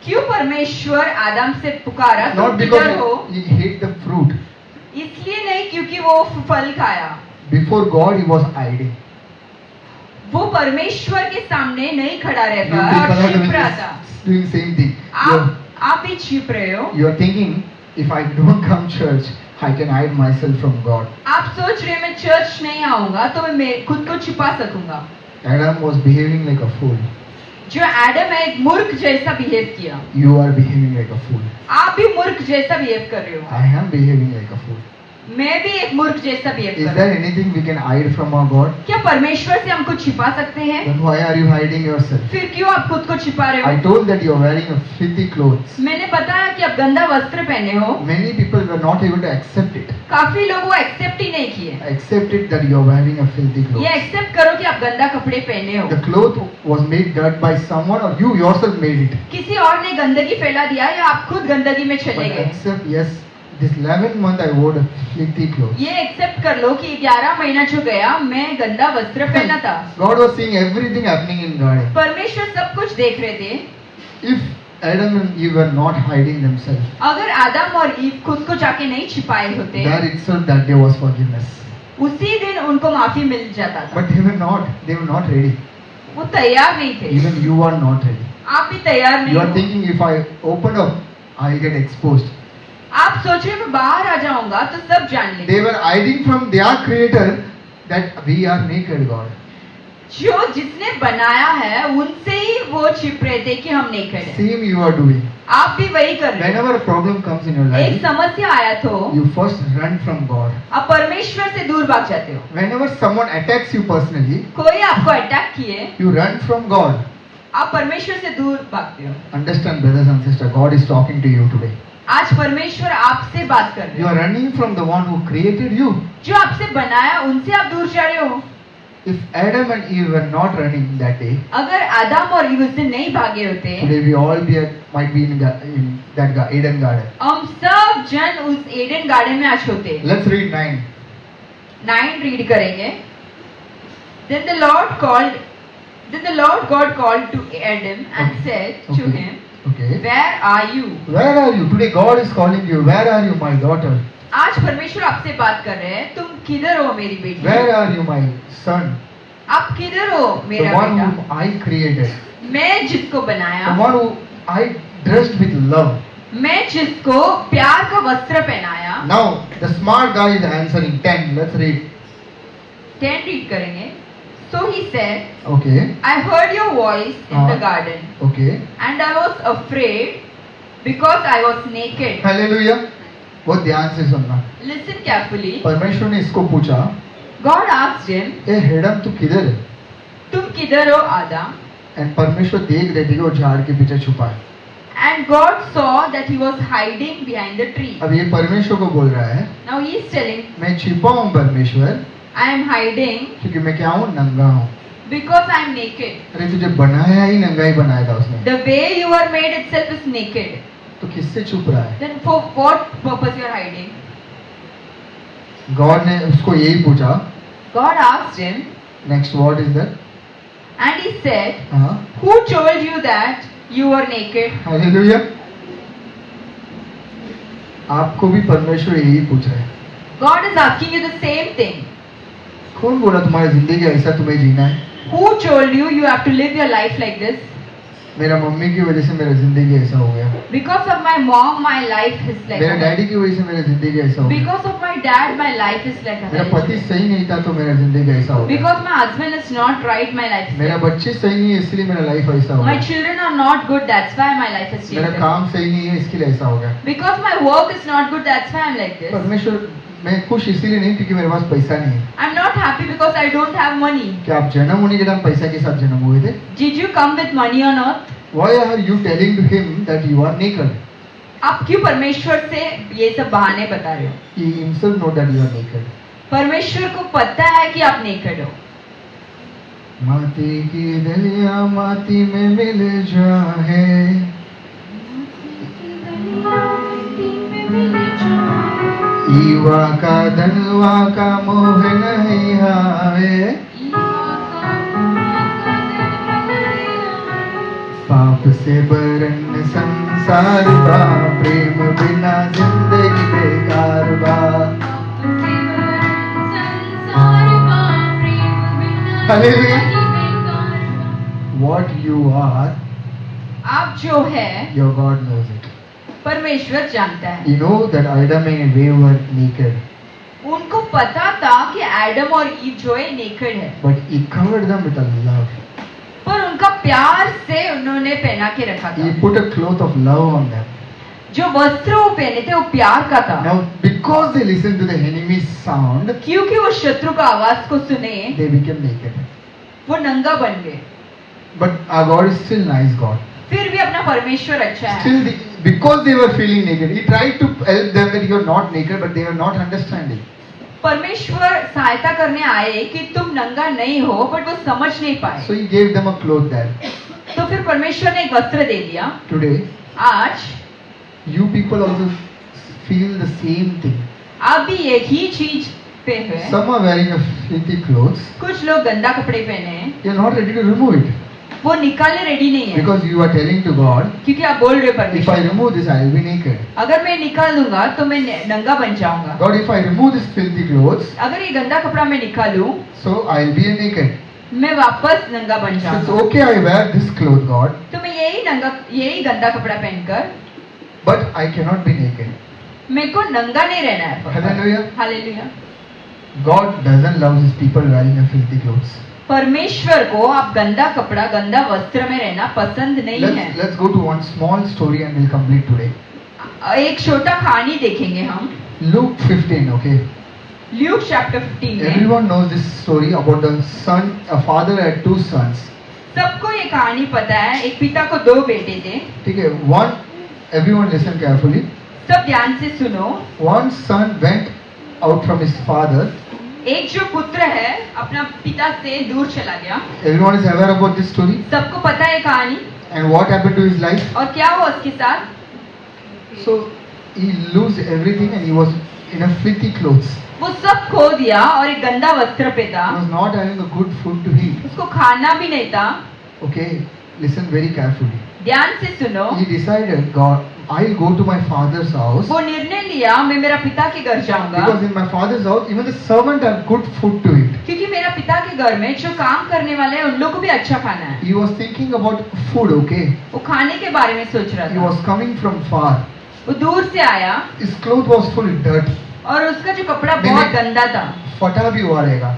क्यों परमेश्वर आदम से पुकारा तुम Not किधर हो? because he ate the fruit. इसलिए नहीं क्योंकि वो फल खाया। Before God, he was hiding. वो परमेश्वर के सामने नहीं खड़ा You रहता people और are छिप रहा था। doing same thing. आप भी छिप रहे हो। You are thinking, if I don't come church, I can hide myself from God. आप सोच रहे मैं चर्च नहीं आऊंगा तो मैं खुद को छिपा सकूंगा। Adam was behaving like a fool. जो एडम है एक मूर्ख जैसा बिहेव किया। You are behaving like a fool. आप भी मूर्ख जैसा बिहेव कर रहे हो। I am behaving like a fool. मैं भी एक मूर्ख जैसा बिहेव Is कर रहा there हूँ। anything we can hide from our God? क्या परमेश्वर से हमको छिपा सकते हैं? Then why are you hiding yourself? फिर क्यों आप खुद को छिपा रहे I हो? told that you are wearing a filthy clothes. मैंने बताया कि आप गंदा वस्त्र पहने हो। Many people were not able to accept it. काफी लोग वो एक्सेप्ट ही नहीं किए। Accept it that you are wearing a filthy ये clothes. एक्सेप्ट करो कि आप गंदा कपड़े पहने हो। The cloth was made dirt by someone or you yourself made it. किसी और ने गंदगी फैला दिया या आप खुद गंदगी में चले But गए। accept, yes, this 11th month I wore a filthy clothes. ये एक्सेप्ट कर लो कि 11 महीना जो गया मैं गंदा वस्त्र पहना था। God was seeing everything happening in garden. परमेश्वर सब कुछ देख रहे थे। If Adam and Eve were not hiding themselves, अगर आदम और ईव खुद को जाके नहीं छिपाए होते, there itself that day was forgiveness. उसी दिन उनको माफी मिल जाता था। But they were not ready. वो तैयार नहीं थे। Even you are not ready. आप भी तैयार नहीं You are हो। thinking if I open up, I'll get exposed. आप सोच रहे मैं बाहर आ जाऊंगा तो सब जान They लेंगे। were hiding from their creator that we are naked, God. जो जिसने बनाया है उनसे ही वो छिप रहे थे कि हम नहीं करें। Same you are doing. आप भी वही कर रहे हो। Whenever a problem comes in your एक life, समस्या आया तो you first run from God. आप परमेश्वर से दूर भाग जाते हो। Whenever someone attacks you personally, कोई आपको अटैक किए, you run from God. आप परमेश्वर से दूर भागते हो। Understand, brothers and sisters, God is talking to you today. आज परमेश्वर आपसे बात कर रहे You हो। are running from the one who created you. जो आपसे बनाया उनसे आप दूर जा रहे हो। If Adam and Eve were not running that day, अगर आदम और ईव उससे नहीं भागे होते, today we all might be in that Eden garden. हम सब जन उस एडन गार्डन में आज होते। Let's read 9. 9 रीड करेंगे। Then the Lord God called to Adam and said to Okay. him, Okay. where are you? Where are you? Today God is calling you. Where are you, my daughter? आज परमेश्वर आपसे बात कर रहे हैं। तुम किधर हो मेरी बेटी? Where are you, my son? आप किधर हो The मेरा one बेटा? whom I created. मैं जिसको बनाया, The one who I dressed with love. मैं जिसको प्यार का वस्त्र पहनाया। Now, the smart guy is answering 10. Let's read. 10 read करेंगे। So he said, Okay. I heard your voice in the garden, Okay. and I was afraid because I was naked. Hallelujah. बहुत ध्यान से सुनना. Listen carefully. परमेश्वर ने इसको पूछा, God asked him, ए हेडम तू किधर है? तुम किधर हो आदम? एंड परमेश्वर देख रहे थे कि वो झाड़ के पीछे छुपा है. And God saw that he was hiding behind the tree. अब ये परमेश्वर को बोल रहा है, Now he is telling, मैं छिपा हूँ परमेश्वर, I am hiding क्योंकि मैं क्या हूँ, नंगा हूँ. because I am naked. अरे तुझे बनाया ही नंगा ही बनाया था उसने. The way you are made itself is naked. तो किससे छुप रहा है? Then for what purpose you are hiding? God ने उसको यही पूछा. God asked him, next what is that? and he said, हाँ. who told you that you were naked? Hallelujah. आपको भी परमेश्वर यही पूछ रहा है. God is asking you the same thing. कौन बोला तुम्हारी जिंदगी ऐसा तुम्हें जीना है? Who told you you have to live your life like this? मेरा मम्मी की वजह से मेरा जिंदगी ऐसा हो गया, Because of my mom, my life is like मेरा a डैडी की वजह से मेरा जिंदगी ऐसा हो गया, Because of my dad, my life is like a मेरा hell. पति सही नहीं था तो मेरा जिंदगी ऐसा हो गया, Because my husband is not right, my life is मेरा like बच्चे सही नहीं है इसलिए मेरा लाइफ ऐसा हो My गया, children are not good, that's why my life is मेरा changed. काम सही नहीं है इसके लिए ऐसा हो गया। Because my work is not good, that's why I'm like this. परमेश्वर, मैं खुश इसीलिए नहीं क्योंकि मेरे पास पैसा नहीं है। I'm not happy because I don't have money. क्या आप जन्म होने के टाइम पैसा के साथ जन्म हुए थे? Did you come with money on earth? Why are you telling to him that you are naked? आप क्यों परमेश्वर से ये सब बहाने बता रहे हो? He himself know that you are naked. परमेश्वर को पता है कि आप नेकेड हो. माटी की दलिया माटी में मिल जाए, ईवा का धनवा का मोह नहीं आवे, पाप से बरन संसार का, प्रेम बिना जिंदगी बेकार बा। What you are, आप जो है your God knows it. परमेश्वर जानता है. You know that Adam and Eve were naked, उनको पता था कि एडम और ईव जो है नेकेड है, but He covered them with a love. पर उनका प्यार से उन्होंने पहना के रखा He था. put a cloth of love on them. जो वस्त्र वो पहने थे वो प्यार का था. Now, because they listened to the enemy's sound, क्योंकि वो शत्रु का आवाज को सुने they became naked. वो नंगा बन गए. But our God is still nice God. फिर भी अपना परमेश्वर अच्छा है. Still, because they were feeling naked, He tried to help them that you are not naked, but they were not understanding. परमेश्वर सहायता करने आए कि तुम नंगा नहीं हो, बट वो समझ नहीं पाए. So He gave them a cloth there. तो फिर परमेश्वर ने एक वस्त्र दे दिया. Today, आज you people also feel the same thing. आप भी यही चीज पे है. Some are wearing a filthy clothes. कुछ लोग गंदा कपड़े पहने हैं, You are not ready to remove it वो निकालने रेडी नहीं है. because you are telling to God, क्योंकि आप बोल रहे हो if I परमेश्वर, remove this, I will be naked. अगर मैं निकाल दूंगा तो मैं नंगा बन जाऊंगा. God, if I remove this filthy clothes, अगर ये गंदा कपड़ा मैं निकालूं so I will be naked. मैं वापस नंगा बन So it's जाऊंगा. okay, I wear this cloth, God, तो मैं यही गंदा कपड़ा पहनकर but I cannot be naked. मेरे को नंगा नहीं रहना है. Hallelujah. Hallelujah. God doesn't love His people wearing a filthy clothes. परमेश्वर को आप गंदा कपड़ा गंदा वस्त्र में रहना पसंद नहीं है. Let's go to one small story and we'll complete today. एक छोटा कहानी देखेंगे हम. Luke 15, okay? ल्यूक चैप्टर 15 में. Everyone knows this story about the son, a father had two sons. सबको ये कहानी पता है. एक पिता को दो बेटे थे. ठीक है, one, everyone listen carefully. सब ध्यान से सुनो. One son went out from his father. एक जो पुत्र है अपना पिता से दूर चला गया. Everyone is aware about this story. सबको पता है कहानी. And what happened to his life? और क्या हुआ उसके साथ? So he lost everything and he was in a filthy clothes. वो सब खो दिया और एक गंदा वस्त्र पे था. He was not having a good food to eat. उसको खाना भी नहीं था. Okay, listen very carefully. ध्यान से सुनो. He decided, God, I'll go to my father's house वो निर्णय लिया मैं मेरा पिता के घर जाऊंगा. because in my father's house even the servant have good food to eat. क्योंकि मेरा पिता के घर में जो काम करने वाले हैं उन लोगों को भी अच्छा खाना है. He was thinking about food, okay? वो खाने के बारे में सोच रहा He था. was coming from far. वो दूर से आया His clothes was full dirt. और उसका जो कपड़ा बहुत गंदा था. फटा भी हुआ रहेगा.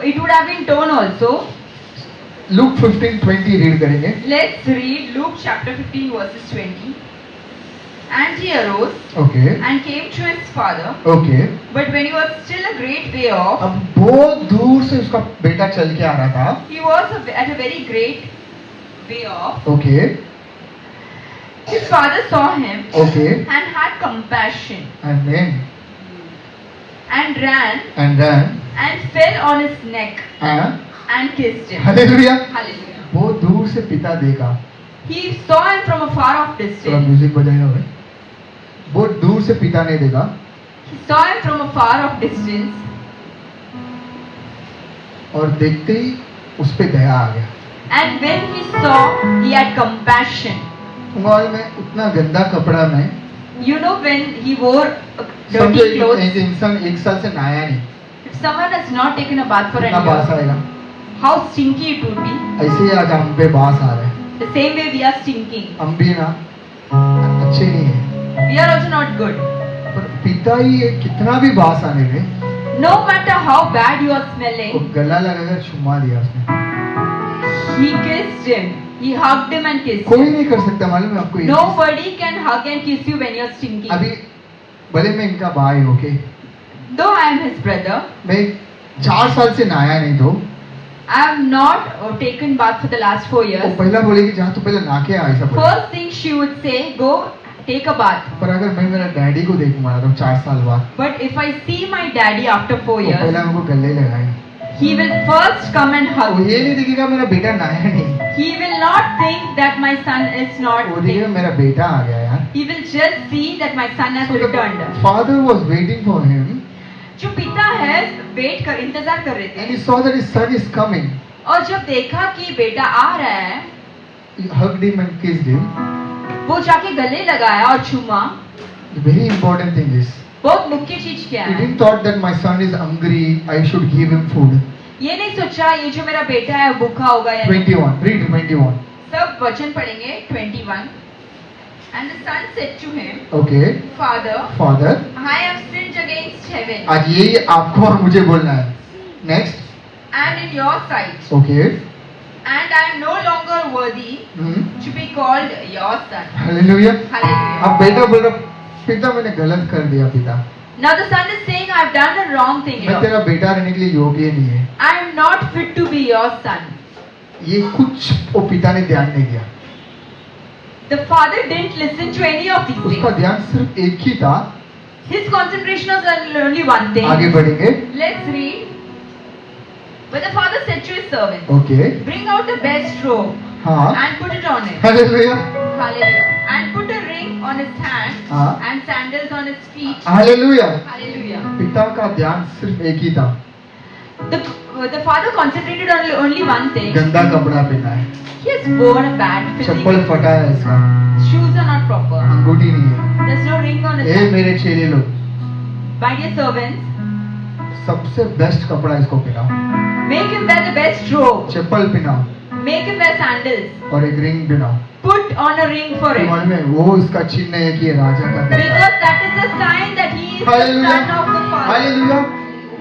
It would have been torn also. Luke 15:20 read करेंगे. Let's read Luke chapter 15 verses 20. And he arose Okay. and came to his father, Okay. but when he was still a great way off, अब बहुत दूर से उसका बेटा चल के आ रहा था. he was at a very great way off. Okay. His father saw him Okay. and had compassion And then and ran and fell on his neck and kissed him. Hallelujah. Hallelujah. बहुत दूर से पिता देखा. He saw him from a far off थोड़ा distance. Music बजाएगा भाई. बहुत दूर से पिता ने देखा He saw him from a far off distance. और देखते ही उस पे दया आ गया. And when he saw, he had compassion. उंगल में उतना गंदा कपड़ा में You know when he wore समझो dirty एक clothes, इंसान एक साल से नहाया नहीं, if someone has not taken a bath for कितना an बास year, आएगा. how stinky it would be. ऐसे ही आज हम पे बास आ रहा है. The same way we are stinking. हम भी ना अच्छे नहीं हैं, We are also not good. पर पिता ही ये कितना भी बास आने में No matter how bad you are वो smelling, गला लगाकर चुम्मा दिया उसने। he kissed him. He hugged him and kissed कोई him. नहीं कर सकता, मालूम है आपको ये? Nobody can hug and kiss you when you're stinking. अभी भले मैं इनका भाई हूँ, okay, Though I am his brother, मैं 4 साल से नहाया नहीं, तो I have not taken bath for the last 4 वो years. पहला बोलेगी जहाँ तो पहले नहा के आ, ऐसा बोले। First thing she would say, go take a bath. पर अगर मैं मेरा डैडी को देखूंगा ना, तो 4 साल बाद But if I see my daddy after 4 वो years, पहला हमको गले लगाएंगे, he will first come and वो hug. ये नहीं देखेगा मेरा बेटा नहाया नहीं, He will not think that my son is not. वो देखेगा मेरा बेटा आ गया यार। He will just see that my son has So the returned. father was waiting for him जो पिता है इंतजार कर रहे and he थे, saw that his son is coming. और जब देखा कि बेटा आ रहा है, He hugged him and kissed him. वो जाके गले लगाया और चूमा. The very important thing is, बहुत मुख्य चीज क्या he है? didn't thought that my son is hungry, I should give him food. ये नहीं सोचा ये जो मेरा बेटा है वो भूखा होगा या नहीं. 21, read 21. सब वचन पढ़ेंगे 21. And the son said to him, Okay, Father, father, I have sinned against heaven आज यही आपको और मुझे बोलना है. Next, and in your sight, okay. and I am no longer worthy to be called your son. Hallelujah. Hallelujah. अब बेटा बोल रहा, पिता मैंने गलत कर दिया पिता, Now the son is saying, I have done the wrong thing मैं here. तेरा बेटा रहने के लिए योग्य नहीं है. I am not fit to be your son. ये कुछ वो पिता ने ध्यान नहीं दिया, The father didn't listen to any of these उसका things. ध्यान सिर्फ एक ही था. His concentration was on only one thing. आगे बढ़ेंगे. Let's read. But the father said to his servants, Okay. bring out the best robe हाँ. and put it on him. Hallelujah. Hallelujah. And put a ring on his hand हाँ. and sandals on his feet. Hallelujah. Hallelujah. पिता का ध्यान सिर्फ एक ही था, The father concentrated on only one thing. गंदा कपड़ा पहना है, He has worn a bad chappal physique. फटा है इसका, Shoes are not proper. अंगूठी नहीं है. There's no ring on his A hand. मेरे चेले लोग, My dear servants, सबसे बेस्ट कपड़ा इसको पहनाओ, make him wear the best robe. Chappal पहनाओ Make him wear sandals. और एक ring पहनाओ. Put on a ring for तो him. मालूम है वो इसका चिन्ह है कि ये राजा का बेटा है. Because that is a sign that he is the Hallelujah. son of the father. Hallelujah.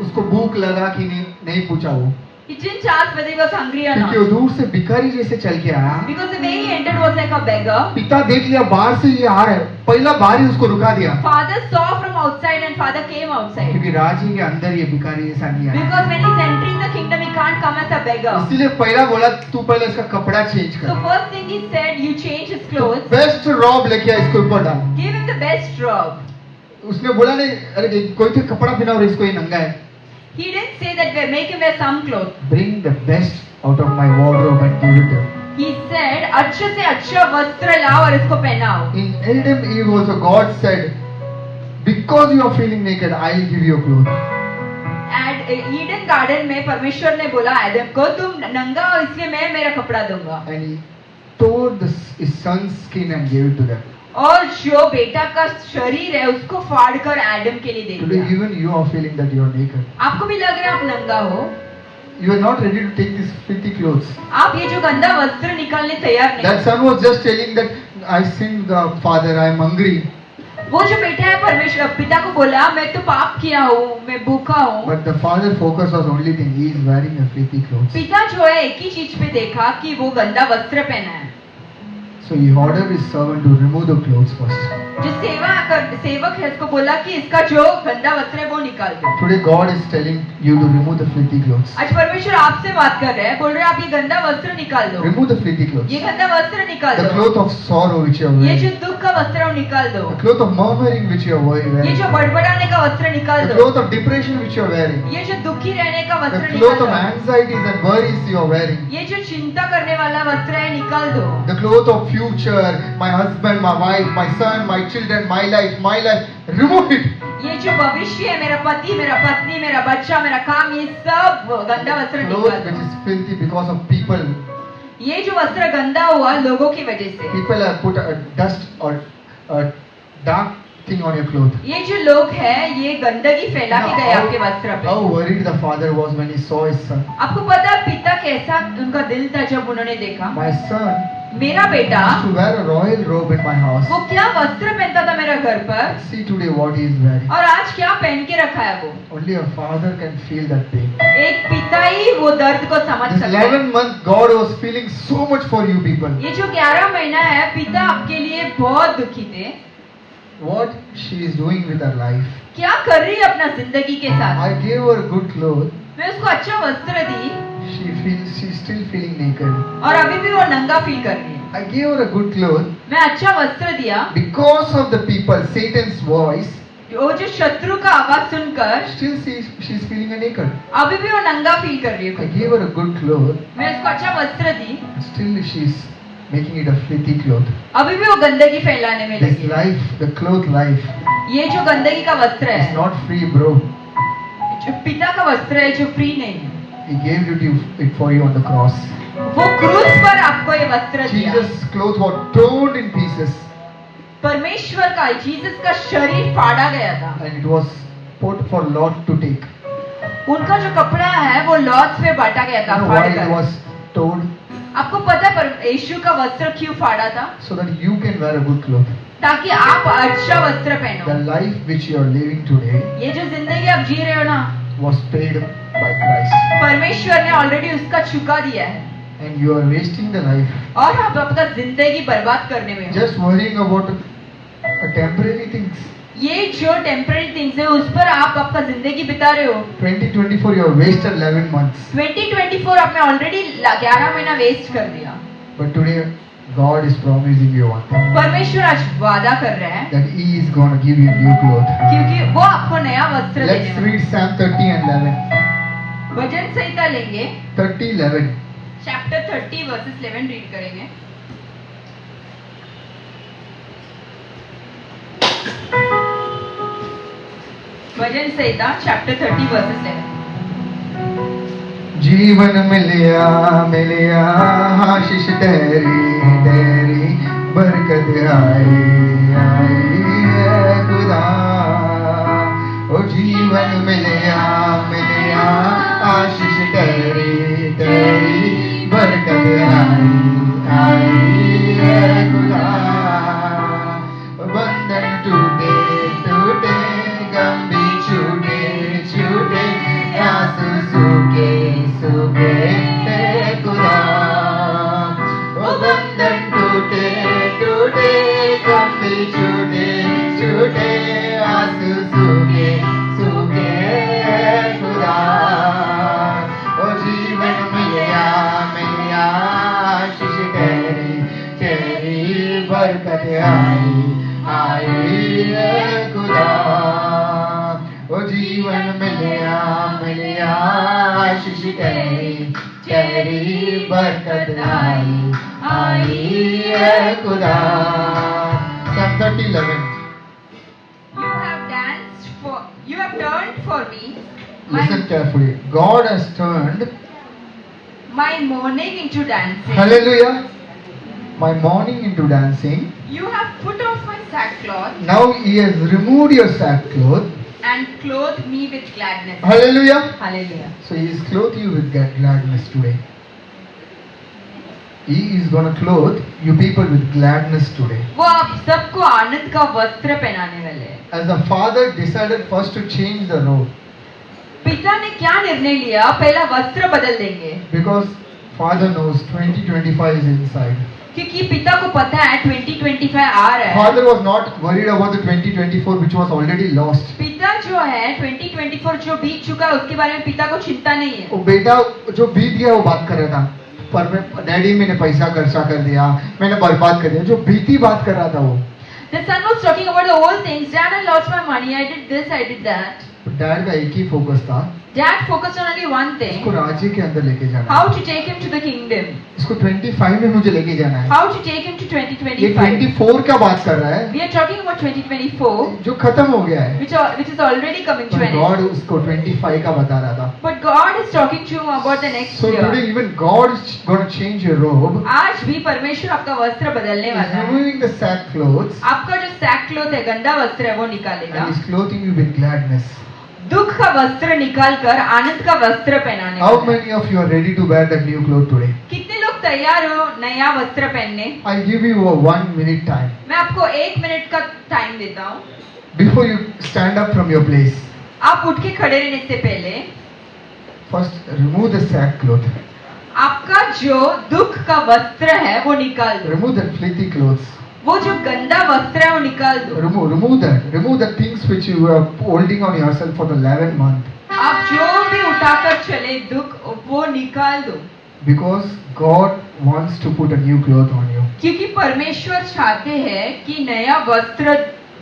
उसको भूख लगा कि नहीं पूछा वो, He didn't ask whether he was hungry or क्योंकि वो not. दूर से भिखारी जैसे चल के आया. Because the way he entered was like a beggar. पिता देख लिया बाहर से ये आ रहा है, पहला बाहर ही उसको रुका दिया, Father saw from outside and father came outside. क्योंकि राज्य के अंदर ये भिखारी जैसा नहीं आया. Because when he's entering the kingdom, he can't come as a beggar. इसीलिए पहला बोला तू पहले इसका कपड़ा चेंज So कर, first thing he said, you change his clothes. Best robe लेके आ, इसको ऊपर डाल. Give him the best robe. उसने बोला नहीं, अरे कोई तो कपड़ा पहना और इसको ये नंगा है. He didn't say that we make him wear some clothes. Bring the best out of my wardrobe and give it to him. He said, अच्छे से अच्छा वस्त्र लाओ और इसको पहनाओ. In Adam Eve also God said, because you are feeling naked, I'll give you a clothes. And Eden garden में परमेश्वर ने बोला आदम को तुम नंगा हो इसलिए मैं मेरा कपड़ा दूंगा. And he tore his son's skin and gave it to them. और जो बेटा का शरीर है उसको फाड़ कर एडम के लिए दे Today दिया. even you are feeling that you are naked. आपको भी लग रहा है आप नंगा हो. You are not ready to take these filthy clothes. आप ये जो गंदा वस्त्र निकालने तैयार नहीं. That son was just telling that I sinned the father, I am hungry. वो जो बेटा है परमेश्वर पिता को बोला मैं तो पाप किया हूँ मैं भूखा हूँ. But the father focus was only thing, he is wearing a filthy clothes. पिता जो है एक ही चीज पे देखा कि वो गंदा वस्त्र पहना है. So he ordered his servant to remove the clothes first. जो सेवक है उसको बोला कि इसका जो गंदा वस्त्र है वो निकाल दो. Today God is telling you to remove the filthy clothes. आज परमेश्वर आपसे बात कर रहे हैं बोल रहे हैं आप ये गंदा वस्त्र निकाल दो. Remove the filthy clothes. ये गंदा वस्त्र निकाल The दो. cloth of sorrow which you are ये जो wearing. दुख का वस्त्र है वो निकाल दो. The cloth of murmuring which you are ये wearing. जो बड़बड़ाने का वस्त्र निकाल The दो. cloth of depression which you are wearing. ये जो दुखी रहने का The वस्त्र cloth निकाल of दो. anxieties and worries you are wearing. ये जो चिंता करने वाला वस्त्र है निकाल दो. The cloth of future, my husband, my wife, my son, my children, my life, remove it. ये जो भविष्य है मेरा पति मेरा पत्नी मेरा बच्चा मेरा काम ये सब गंदा वस्त्र Cloth निकाल which दो. is filthy because of people. ये जो वस्त्र गंदा हुआ लोगों की वजह से. People have put a dust or a dark thing on your cloth. ये जो लोग हैं ये गंदगी फैला के गए आपके वस्त्र पे. How worried the father was when he saw his son. आपको पता है पिता कैसा उनका दिल था जब उन्होंने देखा. My son मेरा बेटा used to wear a royal robe in my house. वो क्या वस्त्र पहनता था मेरा घर पर, See today what he is wearing. और आज क्या पहन के रखा है वो. Only a father can feel that pain. एक पिता ही वो दर्द को समझ This सकता है. 11 month God was feeling so much for you people. ये जो 11 महीना है, पिता आपके लिए बहुत दुखी थे. What she is doing with her life. क्या कर रही है अपना जिंदगी के साथ. I gave her good clothes. मैं उसको अच्छा वस्त्र दी She's still feeling naked. और अभी भी वो नंगा फील कर रही है. I gave her a good clothes मैं अच्छा वस्त्र दिया. because of the people, Satan's voice. वो जो शत्रु का आवाज सुनकर Still she's feeling naked. अभी भी वो नंगा फील कर रही I है. gave her a good clothes. मैं उसको अच्छा वस्त्र दी, Still she's making it a filthy cloth. अभी भी वो गंदगी फैलाने में This लगी. life, the cloth life, ये जो गंदगी का वस्त्र is है, not free, bro. जो पिता का वस्त्र है, जो फ्री नहीं है. He gave it for you on the cross. वो क्रूस पर आपको ये वस्त्र दिया. Jesus' clothes were torn in pieces, परमेश्वर का, जीसस का शरीर फाड़ा गया था. and it was put for Lot to take. उनका जो कपड़ा है वो लॉट्स में बांटा गया था. You know why फाड़ it कर. was torn? आपको पता है पर यीशु का वस्त्र क्यों फाड़ा था? So that you can wear a good cloth. ताकि आप अच्छा वस्त्र The पहनो. life which you are living today ये जो जिंदगी आप जी रहे हो ना, was paid by Christ, परमेश्वर ने ऑलरेडी उसका चुका दिया है. and you are wasting the life और आप अपना जिंदगी बर्बाद करने में हो. just worrying about a temporary things. ये जो टेम्पररी थिंग्स है उस पर आप आपका जिंदगी बिता रहे हो. 2024 you have wasted 11 months, 2024 आपने ऑलरेडी 11 महीना वेस्ट कर दिया. but today God is promising you one thing, परमेश्वर आज वादा कर रहे हैं that He is going to give you new clothes. क्योंकि वो आपको नया वस्त्र Let's देने वाला read Psalm 30 and 11. है. भजन संहिता लेंगे, 30:11. चैप्टर 30 वर्सेस 11 रीड करेंगे. भजन संहिता चैप्टर 30 वर्सेस 11. जीवन मिलिया मिलिया आशीष तेरी तेरी बरकत आई आई है खुदा. ओ जीवन मिलिया मिलिया आशीष तेरी तेरी बरकत आई आई है खुदा. बंधन टूटे टूटे गम भी छूटे छूटे आंसू सूखे सूखे है खुदा. ओ बंधन टूटे टूटे गम भी छूटे छूटे आंसू सूखे सूखे है खुदा. ओ जीवन मिलिया मिलिया आशीष तेरी तेरी बरकत आई आई है खुदा. ओ जीवन मिलिया मिलिया आशीष तेरी तेरी बरकत आई आई है खुदा. Psalm 30:11. You have turned for me Listen carefully. God has turned, my mourning into dancing. hallelujah, my mourning into dancing. You have put off my sackcloth Now He has removed your sackcloth. and clothed me with gladness. Hallelujah. Hallelujah. So He is clothed you with gladness today. He is going to clothe you people with gladness today. वो आप सबको आनंद का वस्त्र पहनाने वाले हैं. As the father decided first to change the robe, पिता ने क्या निर्णय लिया? पहला वस्त्र बदल देंगे, because father knows 2025 is inside. क्योंकि पिता को पता है 2025 आ रहा है. Father was not worried about the 2024 which was already lost. पिता जो है 2024 जो बीत चुका है उसके बारे में पिता को चिंता नहीं है. वो बेटा जो बीत गया वो बात कर रहा था, पर मैं डैडी मैंने पैसा खर्चा कर दिया, मैंने बर्बाद कर दिया. जो बीती बात कर रहा था वो. The son was talking about the old things. Dad, I lost my money. I did this. I did that. Dad का एक ही फोकस था, Dad focused on only one thing: इसको राज्य के अंदर लेके जाना है. how to take him to the kingdom, इसको 25 में मुझे लेके जाना है. how to take him to ये 2025. 24 का बात कर रहा है We are talking about 2024, जो खत्म हो गया है. which is already coming to पर an गॉड end. उसको 25 का बता रहा था. But God is talking to you about the next So today year. even God is going to change your robe. आज भी परमेश्वर आपका वस्त्र बदलने He's वाला है. removing the sackcloths आपका जो sackcloth है, गंदा वस्त्र है, वो निकालेगा. and He's clothing you with gladness. दुख का वस्त्र निकाल कर आनंद का वस्त्र पहनाने How वाला है. many of you are ready to wear that new cloth today? कितने लोग तैयार हो नया वस्त्र पहनने? I give you a 1 minute time. मैं आपको 1 मिनट का टाइम देता हूँ. Before you stand up from your place, आप उठ के खड़े रहने से पहले first remove the sackcloth. आपका जो दुख का वस्त्र है वो निकाल दो. Remove that filthy clothes. वो जो गंदा वस्त्र है वो निकाल दो. Remove that. Remove the things which you are holding on yourself for the 11th month. आप जो भी उठाकर चले दुख वो निकाल दो. Because God wants to put a new cloth on you. क्योंकि परमेश्वर चाहते हैं कि नया वस्त्र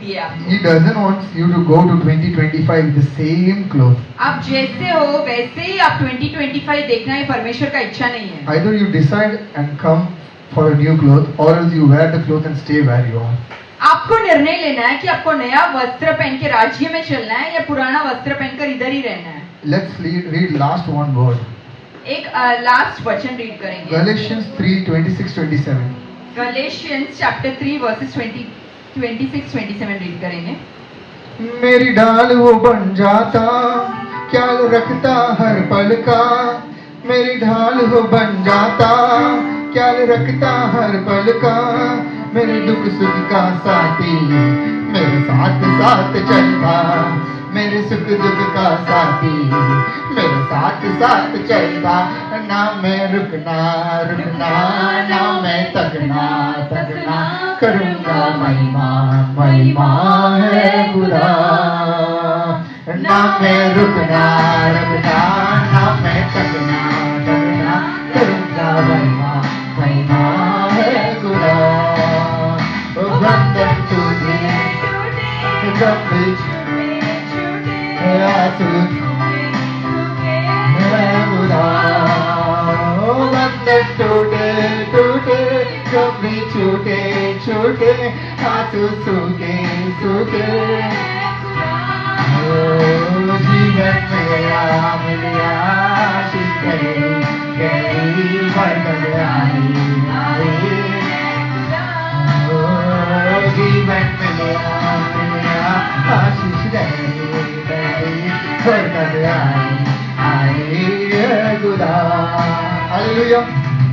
दिया. He doesn't want you to go to 2025 with the same cloth. आप जैसे हो वैसे ही आप 2025 देखना ये परमेश्वर का इच्छा नहीं है. Either you decide and come for a new cloth, or else you wear the cloth and stay where you are. आपको निर्णय लेना है कि आपको नया वस्त्र पहन के राज्य में चलना है या पुराना वस्त्र पहनकर इधर ही रहना है. Let's read last one word. एक लास्ट वचन रीड करेंगे. Galatians 3:26-27. Galatians chapter 3 versus 26-27 read करेंगे. मेरी ढाल वो बन जाता, ख्याल रखता हर पल का. मेरी ढाल वो बन जाता, ख्याल रखता हर पल का. मेरे दुख सुख का साथी, मेरे साथ साथ चलता. मेरे सुख दुख का साथी, मेरे साथ साथ चलता. ना मैं रुकना रुकना, ना मैं तकना तकना. करूँगा महिमा महिमा है खुदा. ना मैं रुकना रुकना, ना मैं तकना तकना. करूँगा महिमा महिमा है खुदा. ओ बंधन टूटे जब बीच आंसू है खुदा. ओ बंधन टूटे टूटे जब भी छूटे छूटे. आंसू सूखे सूखे. ओ जीवन मेरा मिला आशीष गई बरकत आई आई. ओ जीवन मेरा आशीष गई बरकत आई आई खुदा. Hallelujah.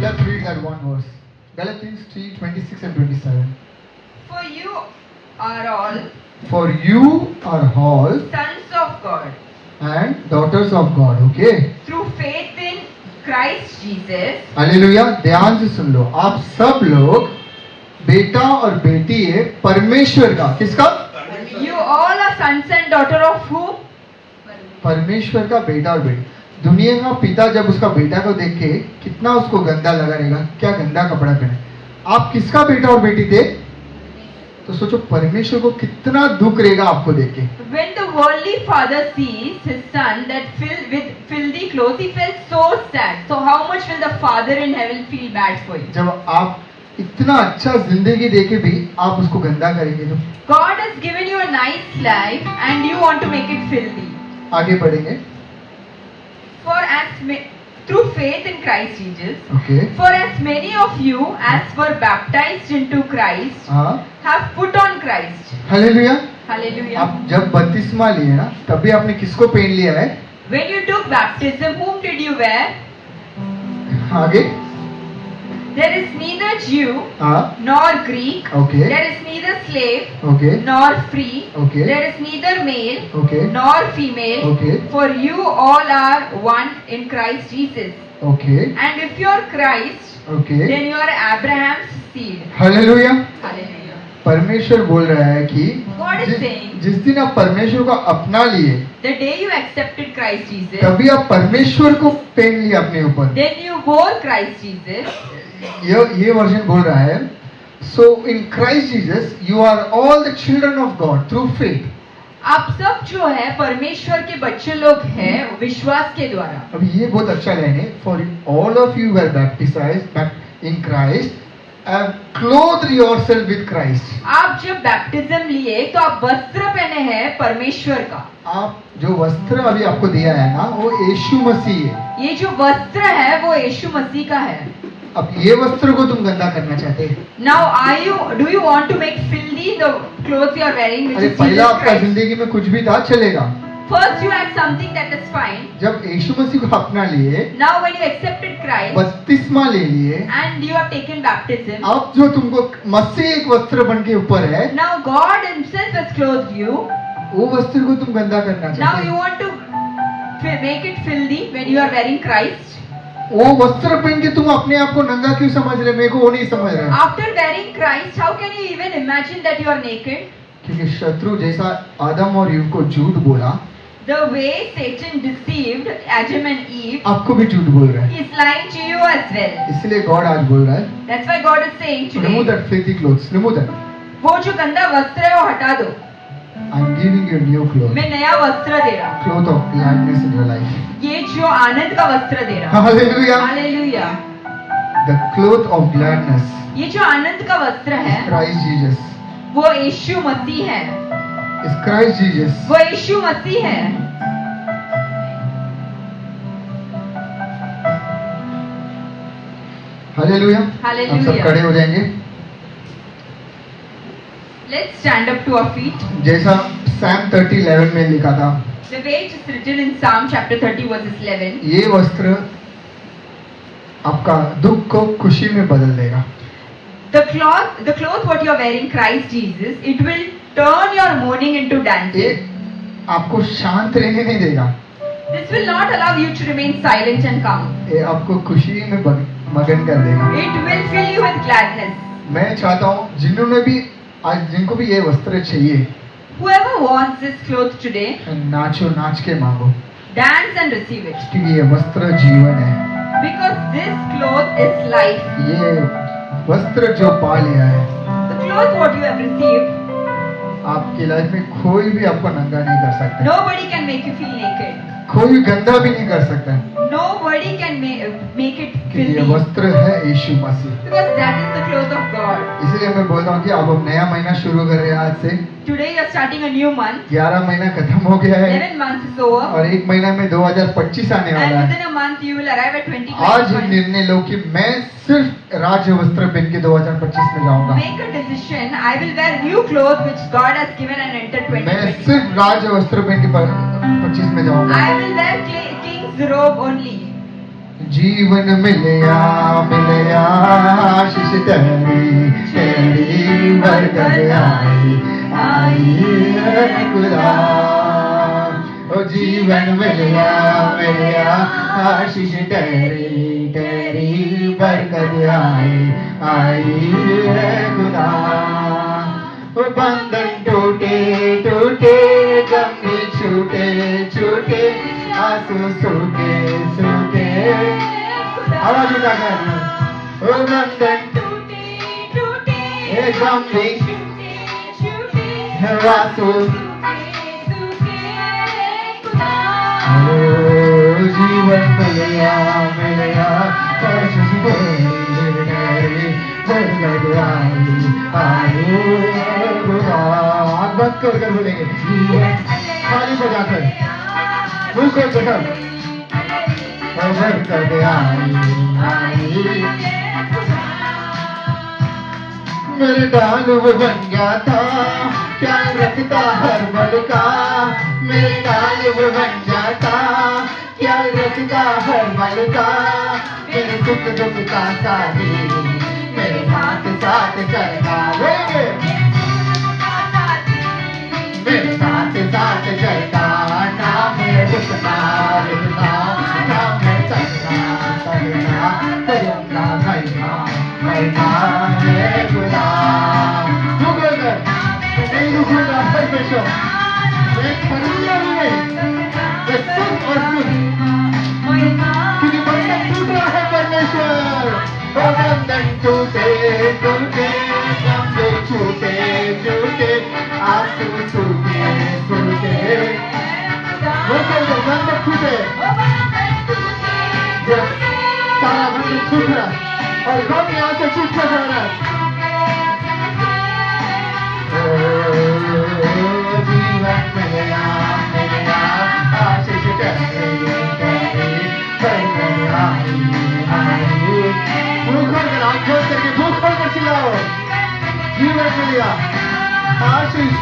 Let's read that one verse. Galatians 3:26-27. For you are all For you are all sons of God and daughters of God. Okay. through faith in Christ Jesus. Hallelujah. ध्यान से सुन लो. आप सब लोग बेटा और बेटी है परमेश्वर का. किसका? You all are sons and daughter of who? परमेश्वर का बेटा और बेटी. दुनिया का पिता जब उसका बेटा को देख के कितना उसको गंदा लगा रहेगा, क्या गंदा कपड़ा पहने. आप किसका बेटा और बेटी थे? तो सोचो परमेश्वर को कितना दुख रहेगा आपको देख के. When the worldly father sees his son that filled with filthy clothes, he felt so sad. So how much will the Father in heaven feel bad for you? जब आप इतना अच्छा जिंदगी देके भी आप उसको गंदा करेंगे तो. God has given you a nice life and you want to make it filthy. आगे बढ़ेंगे. For through faith in Christ Jesus, okay. for as many of you as were baptized into Christ हाँ. have put on Christ. Hallelujah. Hallelujah. आप जब बपतिस्मा लिए ना तभी आपने किसको पहन लिया है? When you took baptism, whom did you wear? आगे. There is neither Jew हाँ. nor Greek. Okay. There is neither slave Okay. nor free. Okay. There is neither male Okay. nor female. Okay. For you all are one in Christ Jesus. Okay. And if you are Christ, Okay. then you are Abraham's seed. Hallelujah. Hallelujah. परमेश्वर बोल रहा है कि God is saying, जिस दिन आप परमेश्वर को अपना लिए the day you accepted Christ Jesus, तभी आप परमेश्वर को पहन लिए अपने ऊपर. then you bore Christ Jesus. ये वर्जन बोल रहा है. So in Christ Jesus you are all the children of God through faith. आप सब जो है परमेश्वर के बच्चे लोग हैं विश्वास के द्वारा. अब ये बहुत अच्छा लाइन है. For all of you were baptised in Christ and clothed yourself with Christ. आप जब बैप्टिज्म लिए तो आप वस्त्र पहने हैं परमेश्वर का. आप जो वस्त्र अभी आपको दिया है ना वो यीशु मसीह है. ये जो वस्त्र है वो यीशु मसीह का है. अब ये वस्त्र को तुम गंदा करना चाहते हैं. Now do you want to make filthy the clothes you are wearing, which अरे is पहला Jesus आपका Christ? जिंदगी में कुछ भी था चलेगा. First you had something that is fine. जब यीशु मसीह को अपना लिए, Now when you accepted Christ बपतिस्मा ले लिए, and you have taken baptism, अब जो तुमको मसीह एक वस्त्र बन के ऊपर है, now God Himself has clothed you. वो वस्त्र को तुम गंदा करना Now चाहते you हो। want to make it filthy when you are wearing Christ. वो वस्त्र पहन के तुम अपने आप को नंगा क्यों समझ रहे? मेरे को वो नहीं समझ रहा। After wearing Christ, how can you even imagine that you are naked? क्योंकि शत्रु जैसा आदम और ईव को झूठ बोला, The way Satan deceived Adam and Eve, आपको भी झूठ बोल रहा है। he is lying to you as well. इसलिए गॉड आज बोल रहा है, That's why God is saying remove today, that filthy clothes, remove that. वो जो गंदा वस्त्र है वो हटा दो. I'm giving you new clothes, मैं नया वस्त्र दे रहा हूँ. cloth of gladness in your life. ये जो आनंद का वस्त्र दे रहा हूँ. Hallelujah. Hallelujah. The cloth of gladness ये जो आनंद का वस्त्र है, is Christ Jesus. वो यीशु मसीह है. Is Christ Jesus. वो यीशु मसीह है. Hallelujah. Hallelujah. हम सब खड़े हो जाएंगे। Let's stand up to our feet. जैसा Psalm 30:11 में लिखा था, The way it is written in Psalm chapter 30 verses 11. ये वस्त्र आपका दुख को खुशी में बदल देगा। The cloth what you are wearing, Christ Jesus, it will turn your mourning into ये dancing. आपको शांत रहने नहीं देगा, This will not allow you to remain silent and calm. ये आपको खुशी में मगन कर देगा। It will fill you with gladness. मैं चाहता हूँ जिन्होंने भी आज जिनको भी ये वस्त्र चाहिए, Whoever wants this cloth today, नाचो, नाच के मांगो, dance and receive it. क्योंकि ये वस्त्र जीवन है। Because this cloth is life. ये वस्त्र जो पा लिया है, The cloth what you have received, आपकी लाइफ में कोई भी आपको नंगा नहीं कर सकता, nobody can make you feel naked. कोई भी गंदा भी नहीं कर सकता, Nobody can make it कि ये filthy. वस्त्र है यीशु मसीह। Because that is the cloth of God. इसलिए मैं बोल रहा हूँ कि अब हम नया महीना शुरू कर रहे हैं आज से। Today you are starting a new month. 11 महीना खत्म हो गया है 11 months is over. और एक महीना में 2025 आने And वाला है। within a month you will arrive at आज 2021. निर्णय लो कि मैं सिर्फ राज वस्त्र पहन के 2025 में जाऊंगा। Make a decision. I will wear new clothes which God has given and enter मैं 2020. सिर्फ राज वस्त्र पहन के 25 में जाऊंगा। I will wear king's robe only. जीवन मिलया मिलया आशीष तेरी तेरी बरकत आई आई है खुदा। ओ जीवन मिलया मिलया आशीष तेरी तेरी बरकत आई आई है खुदा। ओ बंधन टूटे टूटे गम भी छूटे छूटे आंसू सूखे सूखे। आवाज उठा कर ओ बंधन ए गम भी आंसू ओ जीवन मिलया मिलया आशीष तेरी बरकत आई खुदा। आँख बंद कर बोलेंगे खाली बजाकर मुंह खोल कर बरकत आई। मेरे डाल वो बन गया था क्या रखता हर बल का। मेरे डाल वो बन गया था क्या रखता हर बल का। मेरे सुख दुख का साथी मेरे साथ साथ चलता रहेंगे। मेरे साथ साथ चलता नाम है रुकना रुकना नाम है चलना चलना करना करना करना है खुदा। रुकोगे नहीं रुकूंगा परमेश्वर मैं खरीदा नहीं मैं सुन और सुन क्योंकि बंधन टूट रहा है परमेश्वर। ओ बंधन टूटे टूटे गम छूटे छूटे आंसू सूखे सूखे। बंधन टूटे सारा बंधन टूट रहा और गम यहाँ से छूटने जा रहा है। जीवन मिलया मिलया आशीष तेरी तेरी बरकत आई आई। मुंह खोल कर आँख खोल करके मुंह खोल कर चिल्लाओ जीवन मिलया आशीष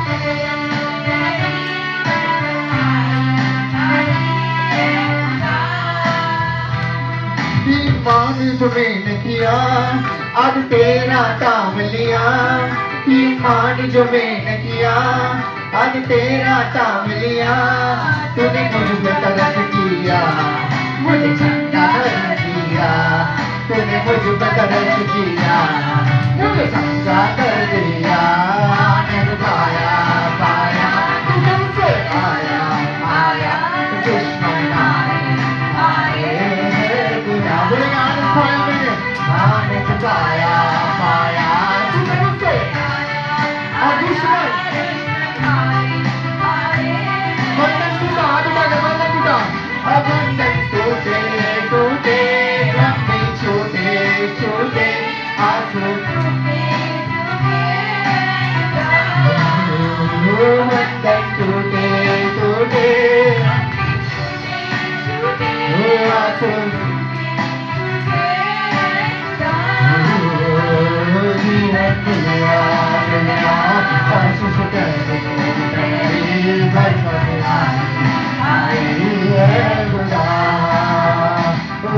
ईमान जो मैंने किया अब तेरा काम लिया, ईमान जो मैंने किया अब तेरा काम लिया, तूने मुझ पे तरस किया, मुझे चंगा कर दिया, तूने मुझ पे तरस किया, मुझे चंगा कर दिया, मैंने पाया पाया तुझसे आया आया दुश्मन आए गुना बोले आनंद पाया मैंने, आनंद पाया पाया तुझसे आया दुश्मन बंधन टूटा, हाथ उठा के बंधन टूटा, बंधन टूटे टूटे लंबे छोटे छोटे आंसू बंधन टूटे टूटे आंसू जीवन मिला मिला आंसू से तेरी बरकत आई है खुदा,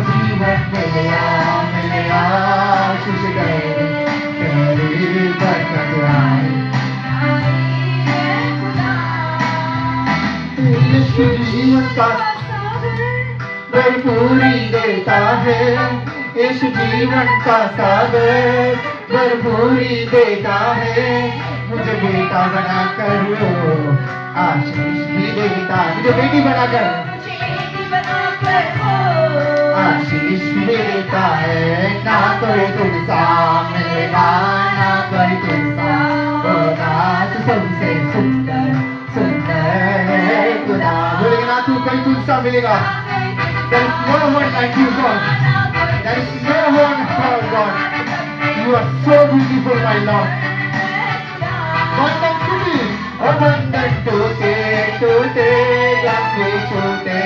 जीवन मिला मिला आंसू से तेरी बरकत आई। यीशु जीवन का भरपूरी देता है, यीशु जीवन का सागर भरपूरी देता है, मुझे बेटा बनाकर वो आशीष भी देता, मुझे बेटी बनाकर आशीष भी देता है, ना कोई तुझसा मिलेगा ना कोई तुझसा होगा, तू सबसे सुंदर सुंदर है खुदा, बोलेगा ना तू कोई तुझसा मिलेगा। There is no one like you, God. There is no one called God. You are so beautiful, my Lord. बंधन टूटे, ओ बंधन टूटे टूटे लंबे छोटे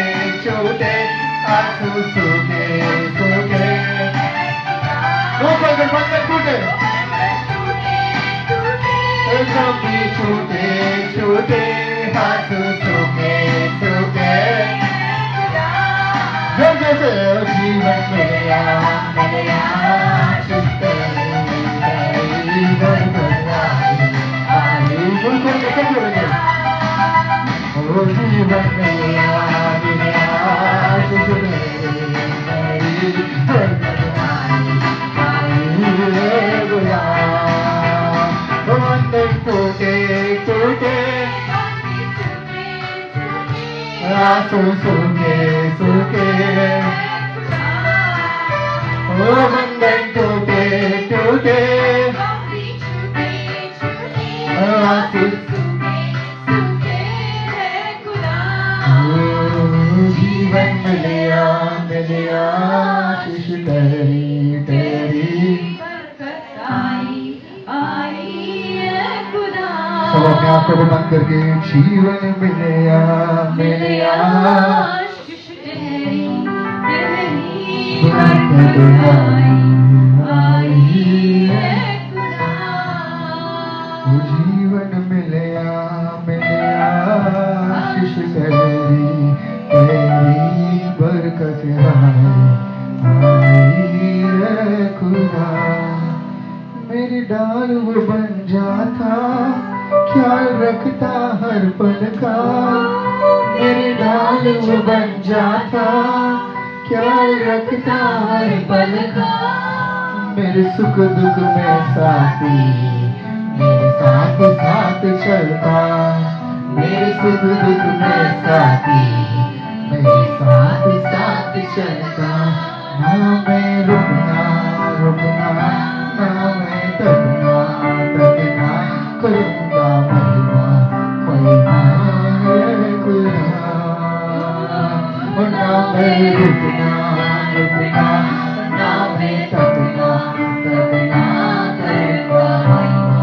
छोटे आंसू सूखे सूखे, दो बंधन टूटे लंबे छोटे छोटे आंसू सूखे सूखे, जैसे जीवन मिला मिला सुस्ते ओ जीवन मिला मिला बंधन टूटे टूटे आंसू सूखे सूखे, ओ बंधन टूटे टूटे आंसू जीवन मिलिया मिलिया आशीष तेरी तेरी सब अपने आप को बंद करके जीवन मिलिया मिलिया जीवन मिलिया मिलिया आशीष तेरी तेरी बरकत आई है खुदा, मेरी डाल वो बन जाता ख्याल रखता हर पल का, मेरी डाल वो बन जाता ख्याल रखता हर पल का, मेरे सुख दुख में साथी मेरे साथ साथ चलता, मेरे सुख दुख में साथी मेरे साथ साथ चलता, ना मैं रुकना रुकना ना मैं तकना तकना, करूँगा महिमा महिमा खुदा, ना मैं रुकना रुकना ना मैं तकना तकना, करूँगा महिमा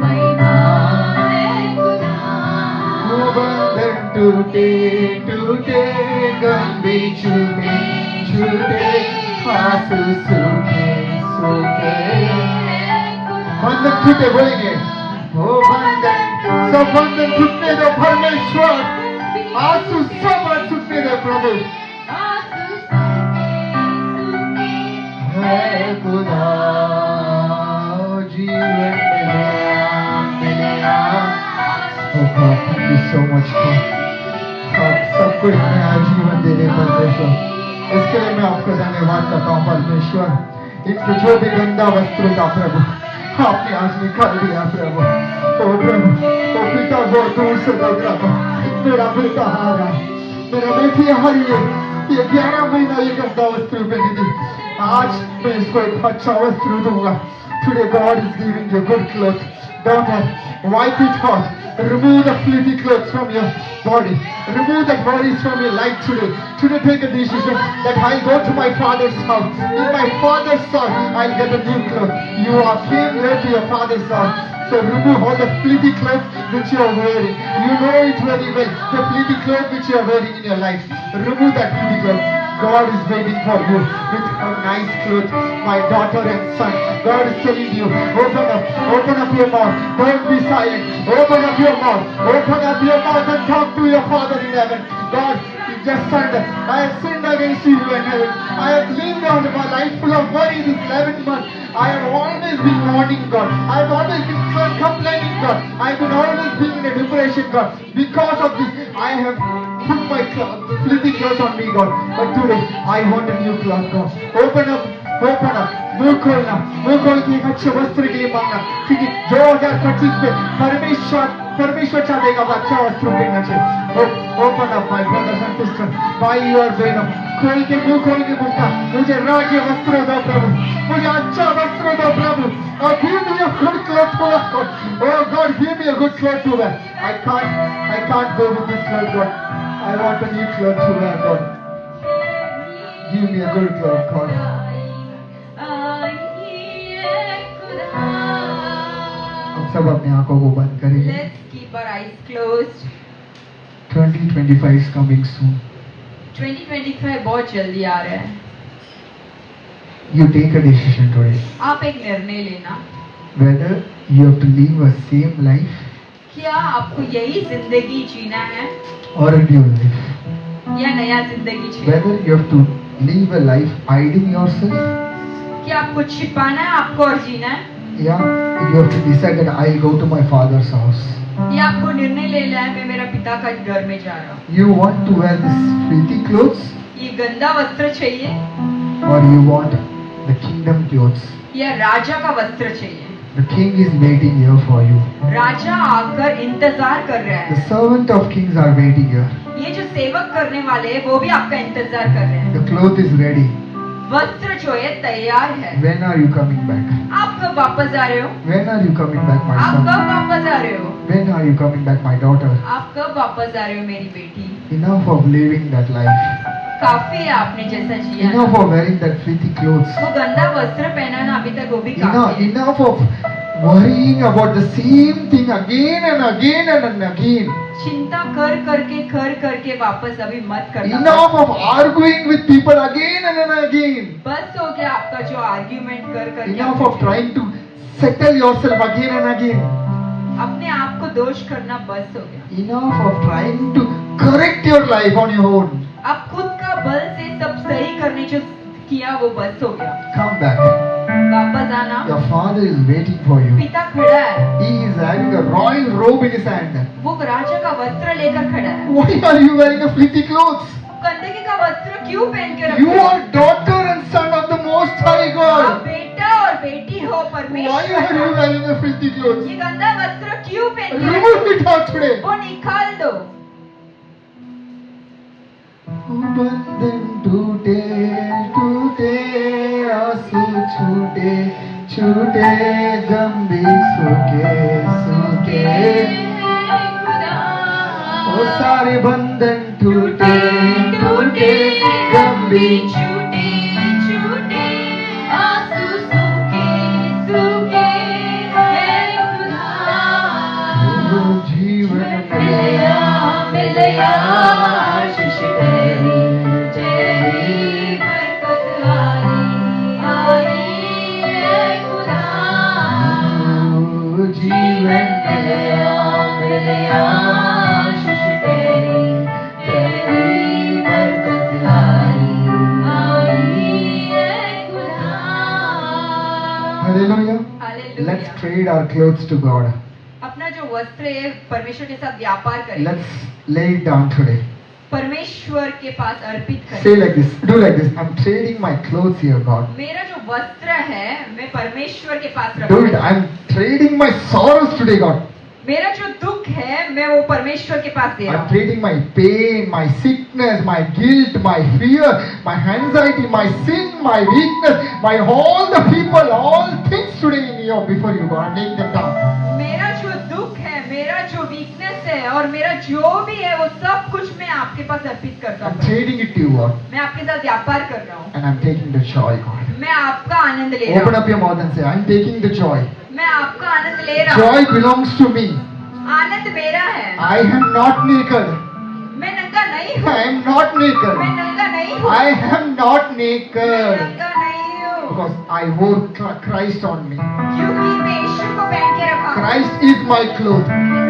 महिमा खुदा। वो बंधन टूटे टूटे गंभे छूटे छूटे आंसू सूखे सूखे, बंधन टूटे बोलेंगे वो बंधन, सब बंधन टूटने दो परमेश्वर, आंसू सब छूटने दो प्रभु, Oh God, thank you so much God. आप सबको एक नया जीवन देने परमेश्वर, इसके लिए मैं आपका धन्यवाद करता हूँ परमेश्वर। इनके जो भी गंदा वस्त्र था प्रभु, आपने आज निकाल दिया प्रभु। ओ प्रभु, ओ पिता बहुत दूर से लग रहा था, मेरा बेटा हारा, मेरा बेटी हारी है, ये 11 महीना ये गंदा वस्त्र पहनी थी, आज मैं इसको एक अच्छा वस्त्र दूंगा। Today God is giving you good clothes. Daughter, wipe it off. Remove the filthy clothes from your body. Remove the bodies from your life today. Today take a decision that I'll go to my father's house. In my father's house, I'll get a new clothes. You are came here to your father's house. So remove all the filthy clothes which you are wearing. You know it very well. The filthy clothes which you are wearing in your life. Remove that filthy clothes. God is waiting for you with a nice clothes. My daughter and son, God is telling you, open up your mouth. Don't be silent. Open up your mouth. Open up your mouth and talk to your Father in heaven. God, you just said, I have sinned against you in heaven. I have lived out my life full of worry this 11 months. I have always been mourning God. I have always been complaining God. I have been always being in a depression God. Because of this, I have put my filthy clothes on me God. But today, I want a new cloth God. Open up. मुंह खोलना, मुंह खोल के एक अच्छे वस्त्र के लिए मांगना, क्योंकि 2025 में परमेश्वर चाहेगा अच्छा वस्त्र पहनना चाहिए। Open up my brothers and sisters, by your bhaiyon, खोल के मुंह खोल के पूछना, मुझे राज्य वस्त्र दो प्रभु, मुझे अच्छा वस्त्र दो प्रभु, और give me a good cloth to wear God. Oh God, give me a good cloth to wear. I can't go with this cloth God. I want a new cloth to wear God. Give me a good cloth God. हम सब अपनी आंखों को बंद करेंगे। Let's keep our eyes closed. 2025 is coming soon. 2025 बहुत जल्दी आ रहा है। You take a decision today. आप एक निर्णय लेना, Whether you have to live a same life क्या आपको यही जिंदगी जीना है or a new life. या नया जिंदगी जीना? Whether you have to live a life hiding yourself, क्या आपको छिपाना है आपको और जीना है, yeah, you have to decide that I'll go to my father's house. या आपको निर्णय लेना है मैं मेरा पिता का घर में जा रहा हूँ? You want to wear this filthy clothes ये गंदा वस्त्र चाहिए or you want the kingdom clothes. या राजा का वस्त्र चाहिए? The king is waiting here for you. राजा आकर इंतजार कर रहा The है। servant of kings are waiting here. ये जो सेवक करने वाले हैं वो भी आपका इंतजार कर रहे हैं। The cloth is ready. वस्त्र जो है तैयार है। When are you coming back? आप कब वापस आ रहे हो? When are you coming back, my आप son? कब वापस आ रहे हो? When are you coming back, my daughter? आप कब वापस आ रहे हो मेरी बेटी? Enough of living that life. काफी है आपने जैसा जिया Enough ना। of wearing that filthy clothes. वो गंदा वस्त्र पहना ना अभी तक वो भी Enough, काफी है। enough of worrying about the same thing again and again and again. चिंता कर करके वापस अभी मत करना। Enough of arguing with people again and again. बस हो गया आपका जो आर्ग्यूमेंट कर करके Enough of trying to settle yourself again and again. अपने आप को दोष करना बस हो गया। Enough of trying to correct your life on your own. अब खुद का बल से सब सही करने जो किया वो बस हो गया। Come back. वापस आना। Your father is waiting for you. पिता खड़ा है, He is having a royal robe in his hand. वो राजा का वस्त्र लेकर खड़ा है। Why are you wearing a filthy clothes? गंदगी का वस्त्र क्यों पहन के रखे You हो? are daughter and son of the Most High आप God. बेटा और बेटी हो Why परमेश्वर are you का। wearing a filthy clothes? ये गंदा वस्त्र क्यों पहन के Remove रखे it out today. हो? वो निकाल दो। बंधन टूटे टूटे आंसू छूटे छूटे गंभीर सूखे सूखे ओ सारे बंधन टूटे टूटे गंभीर छूटे छूटे आंसू सूखे सूखे है खुदा। जीवन मिल गया आशीष तेरी तेरी बरकत आई है खुदा। जीवन मिल गया आशीष तेरी तेरी बरकत आई है खुदा। Hallelujah. Hallelujah. Let's trade our clothes to God. अपना जो जो वस्त्र है परमेश्वर के साथ व्यापार करें, Let's lay it down today. परमेश्वर के पास अर्पित Say करें। like this. Do like this. I'm trading my clothes here, God. मेरा जो वस्त्र है मैं परमेश्वर के पास Do it. रखूंगा। I'm trading my sorrows today, God. मेरा जो दुख है मैं वो परमेश्वर के पास दे रहा I'm हूँ। trading my pain, my sickness, my guilt, my fear, my anxiety, my sin, my weakness, my all the people, all things today in you before you, God. I'm laying them down. मेरा जो दुख है, मेरा जो weakness है और मेरा जो भी है वो सब कुछ मैं आपके पास अर्पित करता I'm हूँ। trading it to you, God. मैं आपके साथ व्यापार कर रहा हूँ। And I'm taking the joy, God. मैं आपका आनंद ले रहा Open हूँ। up your mouth and say, I'm taking the joy. मैं आपका आनंद ले रहा हूँ। Joy belongs to me. आनंद मेरा है। I am not naked. मैं नंगा नहीं हूँ। I am not मैं naked. नंगा नहीं हूँ। I am not मैं naked. नंगा नहीं हूँ। Because I wore Christ on me. क्योंकि मैं यीशु को पहन के रखा हूँ। Christ is my cloth.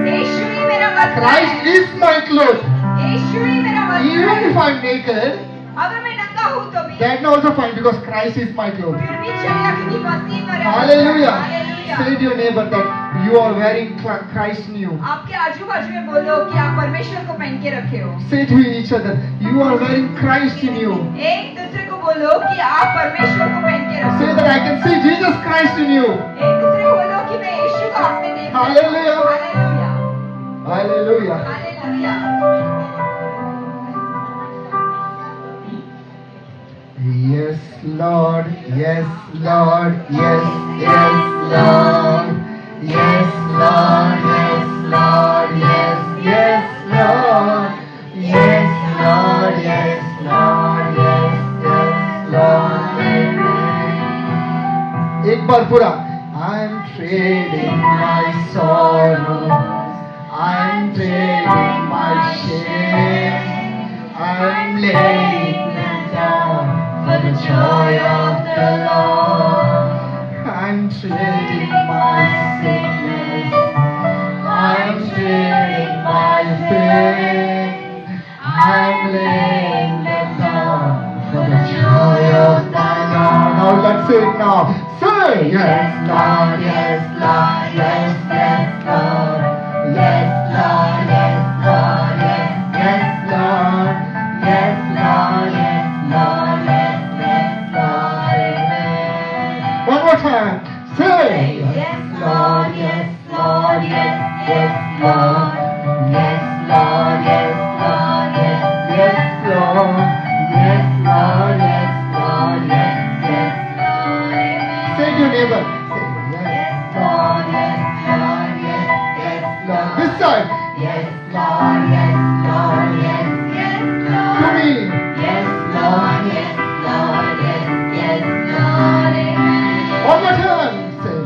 यीशु ही मेरा वस्त्र Christ है। is my cloth. यीशु ही मेरा वस्त्र Even है। if I'm naked, अगर मैं नंगा हूँ तो भी that also fine because Christ is my cloth. फिर भी चलेगा क्योंकि मसीह मेरा Hallelujah. Hallelujah. Say to your neighbor that you are wearing Christ new. आपके आजू बाजू में बोलो कि आप परमेश्वर को पहन के रखे हो। Say to each other, you are wearing Christ in you. एक दूसरे को बोलो कि आप परमेश्वर को पहन के रखे Say हो। that I can see Jesus Christ in you. एक दूसरे को बोलो कि मैं यीशु को आप में देख सकता हूँ। Hallelujah. Hallelujah. Hallelujah. Hallelujah. Yes, Lord. Yes, Lord. Yes, yes, Lord. Yes, Lord. Yes, Lord. Yes, yes, Lord. Yes, Lord. Yes, Lord. Yes, yes, Lord. एक बार पूरा. I'm trading my sorrow. I'm trading my shame. I'm laying them down for the joy of the Lord. I'm trading my sickness. I'm trading my pain. I'm laying them down for the joy of the Lord. Now let's say it now. Say yes, Lord, yes, Lord, yes, yes, Lord. Yes, Lord, yes, Lord, yes, yes, Lord. Yes, Lord, yes, Lord, yes, yes, Lord. Amen. One more time. Say yes, Lord, yes, Lord, yes, yes, Lord. Yes, Lord, yes, Lord, yes, yes, Lord. Yes, Lord, yes, Lord, yes, yes, Lord. Amen. Say to your neighbor. Say yes, Lord, yes, Lord, yes, yes, Lord. This side. Yes, Lord, yes, Lord, yes, yes, Lord. To me. Yes, Lord, yes, Lord, yes, yes, Lord. Amen. One more time. Say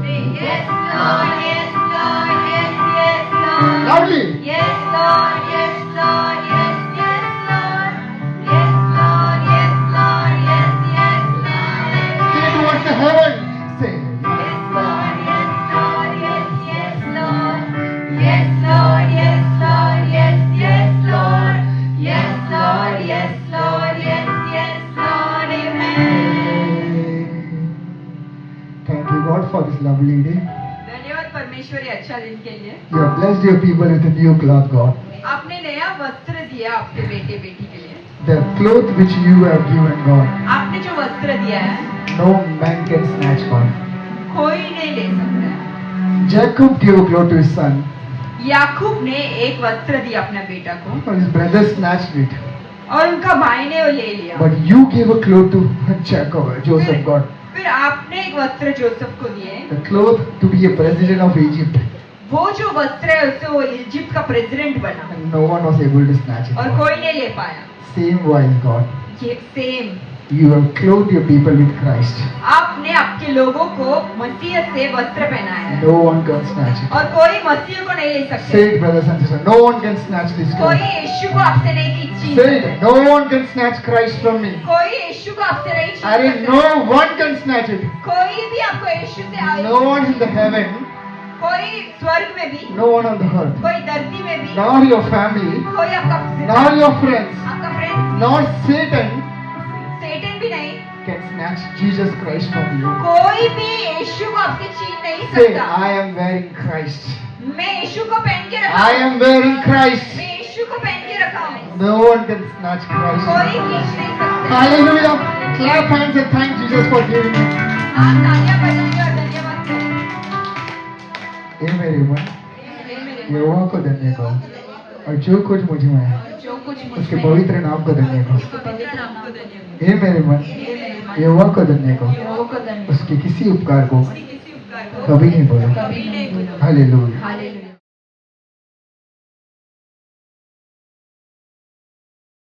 Yes, Lord, yes, Lord, yes, yes, Lord. loudly. Yes, Lord, yes, Lord, yes, yes, Lord. Yes, Lord, yes, Lord, yes, yes, Lord. Say towards the heaven. Say Yes, Lord, yes, Lord, yes, yes, Lord. Yes, Lord, yes, Lord, yes, yes, Lord. Yes, Lord, yes, Lord, yes, yes, Lord. Amen. Thank you, God, for this lovely day. धन्यवाद परमेश्वर ये अच्छा दिन के लिए। You have blessed your people with a new cloth, God. आपने नया वस्त्र दिया आपके बेटे बेटी के लिए। The cloth which you have given, God, आपने जो वस्त्र दिया है no man can snatch, God. कोई नहीं ले सकता है। Jacob gave a cloth to his son, याकूब ने एक वस्त्र दिया अपने बेटा को but his brother snatched it. और उनका भाई ने वो ले लिया। But you gave a cloth to Jacob, Joseph, God. फिर आपने एक वस्त्र जोसेफ को दिए। The cloth to be a president of Egypt. वो जो वस्त्र है उससे वो इजिप्ट का प्रेसिडेंट बना And no one was able to snatch it. और God. कोई नहीं ले पाया। Same wise, God. ये same You have clothed your people with Christ. आपने आपके लोगों को मसीह से वस्त्र पहनाया है No one can snatch it. और कोई मसीह को नहीं ले Say सकते। it, brothers and sisters. No one can snatch this कोई cloth. यीशु को आपसे नहीं खींची। Say it. No one can snatch Christ from me. कोई यीशु को आपसे नहीं छीन Are सकता। no one can snatch it. कोई भी आपको यीशु से No one in the heaven, कोई स्वर्ग में भी, no one on the earth, कोई धरती में भी, nor your family, कोई आपका nor your friends, आपका फ्रेंड nor Satan सेटन भी नहीं can snatch snatch Jesus Christ from you. कोई भी यीशु को आपसे छीन नहीं Say, सकता। I am wearing Christ. मैं यीशु को पहन के रखा I हूँ। am wearing Christ. मैं यीशु को पहन के रखा हूँ। No one can snatch Christ. कोई खींच नहीं सकता। Hallelujah. Clap hands and thank Jesus for giving me. आप तालियां बजाइए और धन्यवाद करें। हे मेरे मन, हे मेरे यहोवा को धन्य कहो और जो कुछ मुझ में है जो कुछ मुझ उसके में पवित्र नाम को धन्य कहो। उसके पवित्र नाम को धन्यवाद। हे मेरे मन, हे मेरे मन, यहोवा को धन्य कहो, यहोवा को धन्यवाद। उसके किसी उपकार को कभी नहीं भूलो। कभी नहीं भूलो। हालेलुया। हालेलुया।